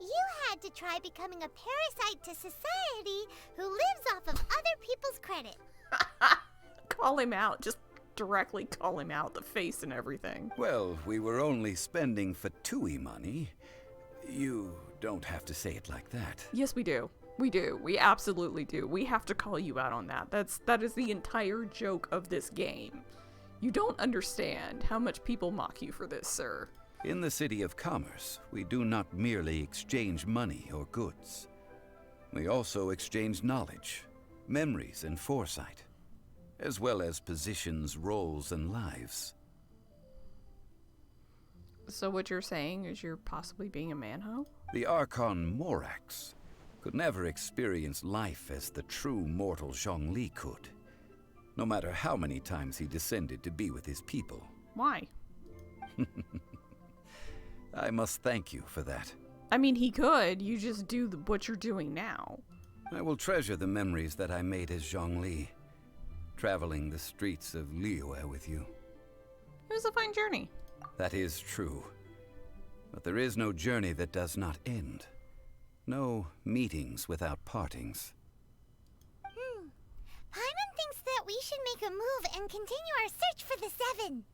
you had to try becoming a parasite to society who lives off of other people's credit. Call him out. Just directly call him out. The face and everything. Well, we were only spending Fatui money. You don't have to say it like that. Yes, we do. We do. We absolutely do. We have to call you out on that. That is the entire joke of this game. You don't understand how much people mock you for this, sir. In the City of Commerce, we do not merely exchange money or goods. We also exchange knowledge, memories, and foresight, as well as positions, roles, and lives. So what you're saying is you're possibly being a manho? The Archon Morax could never experience life as the true mortal Zhongli could, no matter how many times he descended to be with his people. Why? I must thank you for that. I mean, he could. You just do what you're doing now. I will treasure the memories that I made as Zhongli, traveling the streets of Liyue with you. It was a fine journey. That is true. But there is no journey that does not end. No meetings without partings. Paimon thinks that we should make a move and continue our search for the Seven.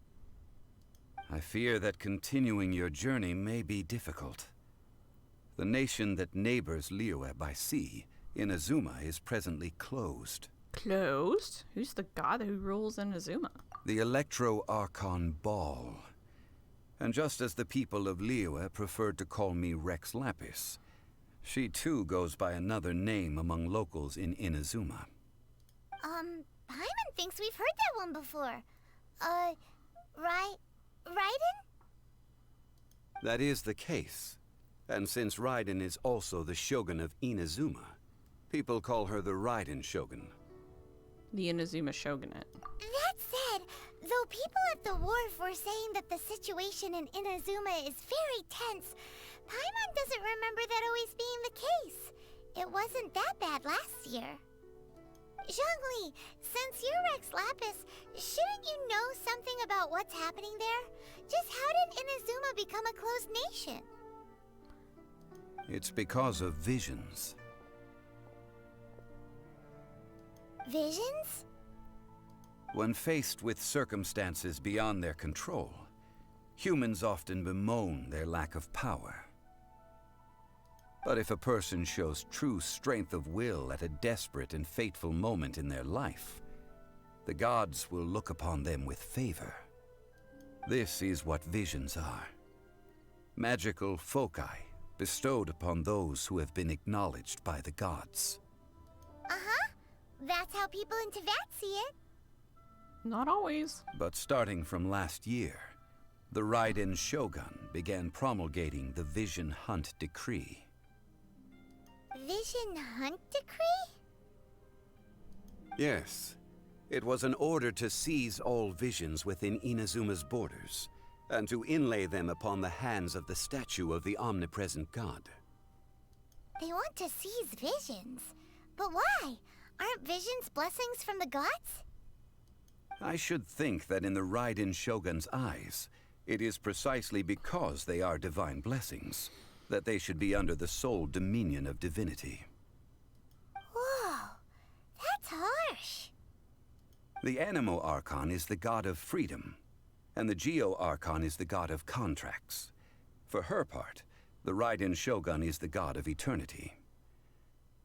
I fear that continuing your journey may be difficult. The nation that neighbors Liyue by sea, Inazuma, is presently closed. Closed? Who's the god who rules Inazuma? The Electro-Archon Ball. And just as the people of Liyue preferred to call me Rex Lapis, she too goes by another name among locals in Inazuma. Paimon thinks we've heard that one before. Raiden? That is the case. And since Raiden is also the Shogun of Inazuma, people call her the Raiden Shogun. The Inazuma Shogunate. That said, though people at the wharf were saying that the situation in Inazuma is very tense, Paimon doesn't remember that always being the case. It wasn't that bad last year. Zhongli, since you're Rex Lapis, shouldn't you know something about what's happening there? Just how did Inazuma become a closed nation? It's because of visions. Visions? When faced with circumstances beyond their control, humans often bemoan their lack of power. But if a person shows true strength of will at a desperate and fateful moment in their life, the gods will look upon them with favor. This is what visions are. Magical foci bestowed upon those who have been acknowledged by the gods. Uh-huh. That's how people in Teyvat see it. Not always. But starting from last year, the Raiden Shogun began promulgating the Vision Hunt Decree. Vision Hunt Decree? Yes. It was an order to seize all visions within Inazuma's borders, and to inlay them upon the hands of the statue of the omnipresent god. They want to seize visions. But why? Aren't visions blessings from the gods? I should think that in the Raiden Shogun's eyes, it is precisely because they are divine blessings that they should be under the sole dominion of divinity. Whoa, that's harsh. The Animo Archon is the god of freedom, and the Geo Archon is the god of contracts. For her part, the Raiden Shogun is the god of eternity.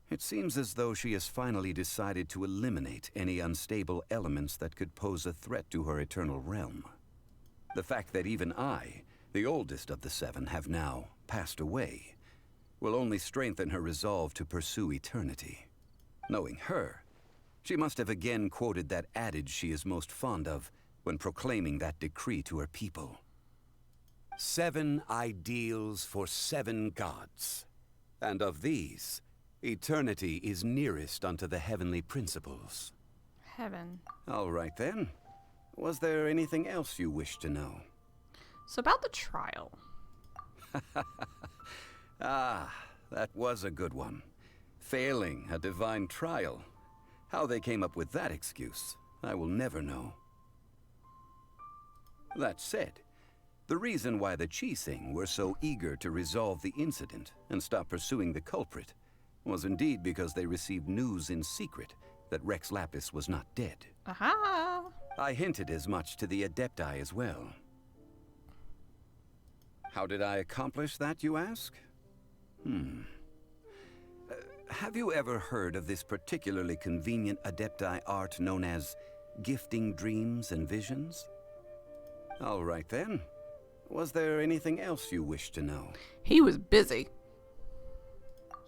It seems as though she has finally decided to eliminate any unstable elements that could pose a threat to her eternal realm. The fact that even I, the oldest of the seven, have now passed away, will only strengthen her resolve to pursue eternity. Knowing her, she must have again quoted that adage she is most fond of when proclaiming that decree to her people. 7 ideals for 7 gods, and of these, eternity is nearest unto the heavenly principles. Heaven. All right then. Was there anything else you wish to know? So about the trial. Ah, that was a good one. Failing a divine trial. How they came up with that excuse, I will never know. That said, the reason why the Qixing were so eager to resolve the incident and stop pursuing the culprit was indeed because they received news in secret that Rex Lapis was not dead. Aha! I hinted as much to the Adepti as well. How did I accomplish that, you ask? Have you ever heard of this particularly convenient Adepti art known as gifting dreams and visions? All right then. Was there anything else you wish to know? He was busy.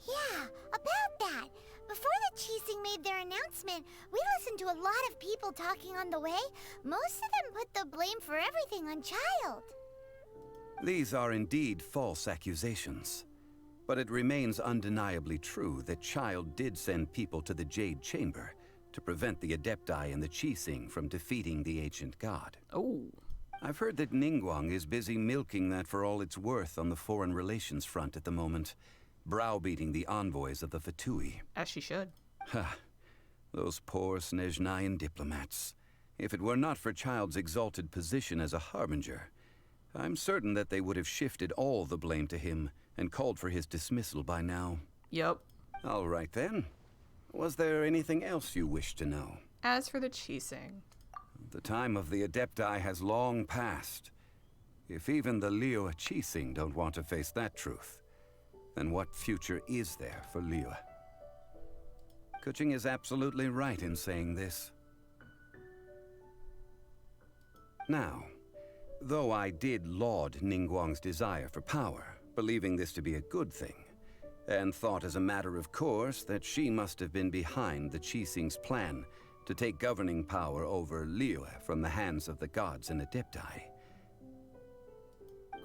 Yeah, about that. Before the Qixing made their announcement, we listened to a lot of people talking on the way. Most of them put the blame for everything on Child. These are indeed false accusations. But it remains undeniably true that Child did send people to the Jade Chamber to prevent the Adepti and the Qixing from defeating the ancient god. Oh. I've heard that Ningguang is busy milking that for all it's worth on the foreign relations front at the moment, browbeating the envoys of the Fatui. As she should. Ha! Those poor Snezhnayan diplomats. If it were not for Child's exalted position as a harbinger, I'm certain that they would have shifted all the blame to him and called for his dismissal by now. Yep. All right then. Was there anything else you wish to know? As for the Qixing. The time of the Adepti has long passed. If even the Liyue Qixing don't want to face that truth, then what future is there for Liyue? Kuching is absolutely right in saying this. Now, though I did laud Ningguang's desire for power, believing this to be a good thing, and thought as a matter of course that she must have been behind the Qixing's plan to take governing power over Liyue from the hands of the gods and Adepti.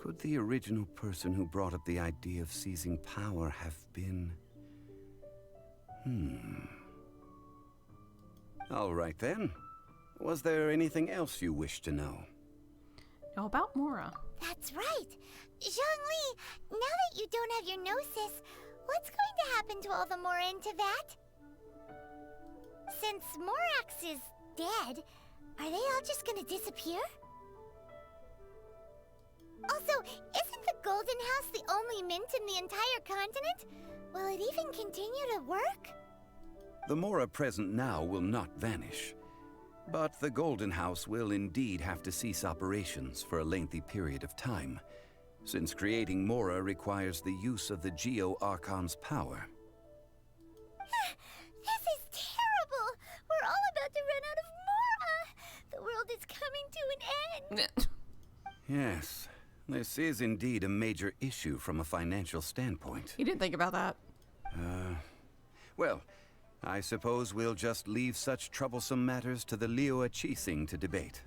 Could the original person who brought up the idea of seizing power have been... All right then. Was there anything else you wish to know? Know about Mora. That's right. Zhongli, now that you don't have your gnosis, what's going to happen to all the Mora in Teyvat? Since Morax is dead, are they all just gonna disappear? Also, isn't the Golden House the only mint in the entire continent? Will it even continue to work? The Mora present now will not vanish. But the Golden House will indeed have to cease operations for a lengthy period of time, since creating Mora requires the use of the Geo-Archon's power. This is terrible! We're all about to run out of Mora! The world is coming to an end! Yes, this is indeed a major issue from a financial standpoint. You didn't think about that. Well, I suppose we'll just leave such troublesome matters to the Liyue Qixing to debate.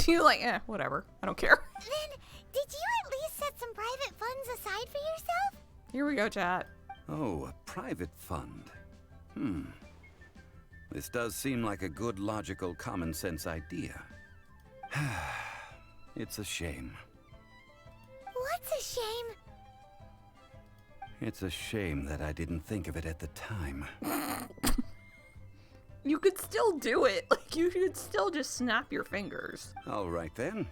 You like, whatever. I don't care. Then, did you at least set some private funds aside for yourself? Here we go, chat. Oh, a private fund. This does seem like a good, logical, common sense idea. It's a shame. What's a shame? It's a shame that I didn't think of it at the time. You could still do it. Like, you could still just snap your fingers. All right, then.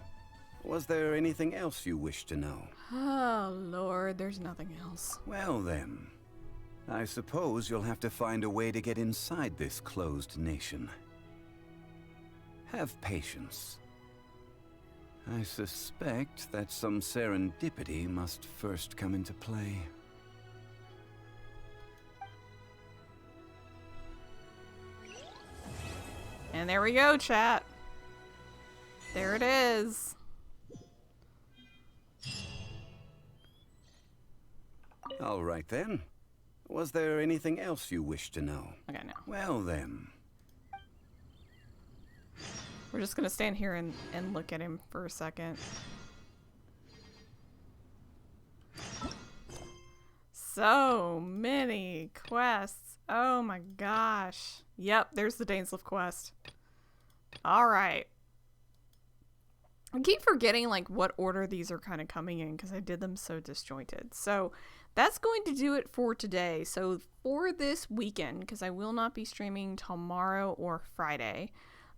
Was there anything else you wish to know? Oh, Lord, there's nothing else. Well, then. I suppose you'll have to find a way to get inside this closed nation. Have patience. I suspect that some serendipity must first come into play. And there we go, chat. There it is. All right, then. Was there anything else you wish to know? Okay, no. Well, then. We're just gonna stand here and look at him for a second. So many quests. Oh my gosh. Yep, there's the Dainsleif quest. Alright. I keep forgetting like what order these are kind of coming in because I did them so disjointed. So that's going to do it for today. So for this weekend, because I will not be streaming tomorrow or Friday,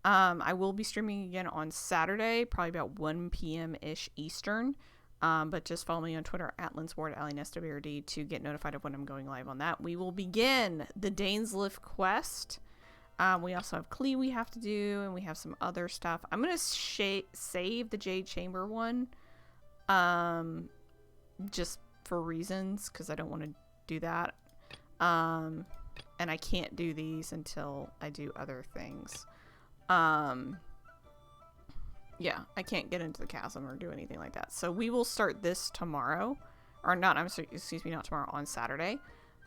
I will be streaming again on Saturday, probably about 1 p.m.-ish Eastern. But just follow me on Twitter at Linsward, AliNestaBRD, to get notified of when I'm going live on that. We will begin the Dainsleif quest. We also have Klee we have to do, and we have some other stuff. I'm going to save the Jade Chamber one, just for reasons, because I don't want to do that. And I can't do these until I do other things. Yeah, I can't get into the chasm or do anything like that. So we will start this tomorrow. Or not, excuse me, not tomorrow, on Saturday.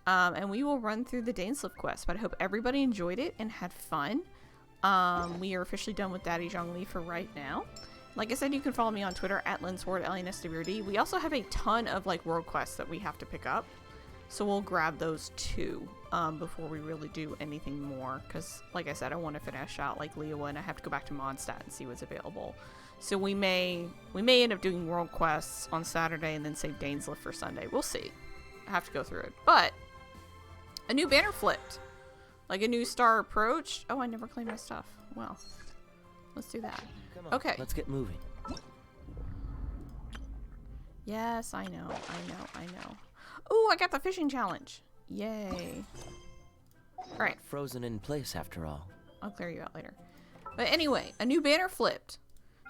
And we will run through the Dainsleif quest. But I hope everybody enjoyed it and had fun. We are officially done with Daddy Zhongli for right now. like I said, you can follow me on Twitter at Linsword, LNSWRD. We also have a ton of like world quests that we have to pick up. So we'll grab those too before we really do anything more. Because like I said, I want to finish out like Liyue, and I have to go back to Mondstadt and see what's available. So we may end up doing world quests on Saturday and then save Dainslift for Sunday. We'll see. I have to go through it. But a new banner flipped. Like a new star approached. Oh, I never claimed my stuff. Well, let's do that. Come on, okay. Let's get moving. Yes, I know. Ooh, I got the fishing challenge. Yay. Alright. Frozen in place after all. I'll clear you out later. But anyway, a new banner flipped.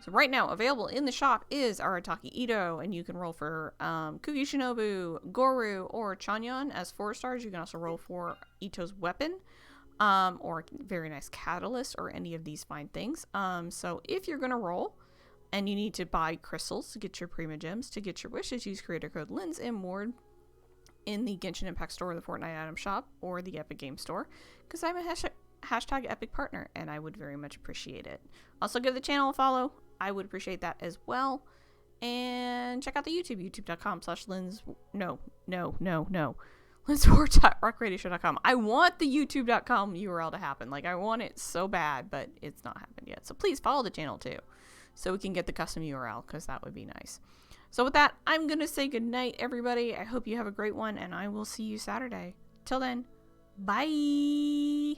So right now, available in the shop is Arataki Ito, and you can roll for Kugi Shinobu, Goru, or Chanyeon as 4 stars. You can also roll for Ito's weapon, or very nice catalyst, or any of these fine things. So if you're going to roll, and you need to buy crystals to get your Prima Gems, to get your wishes, use creator code Lins and Ward in the Genshin Impact store, the Fortnite item shop, or the Epic Game store, because I'm a hashtag Epic partner, and I would very much appreciate it. Also, give the channel a follow. I would appreciate that as well. And check out the YouTube, youtube.com/Lins. No. Linsword.rockradioshow.com. I want the youtube.com URL to happen. Like, I want it so bad, but it's not happened yet. So please follow the channel too, so we can get the custom URL, because that would be nice. So with that, I'm going to say goodnight, everybody. I hope you have a great one, and I will see you Saturday. Till then, bye!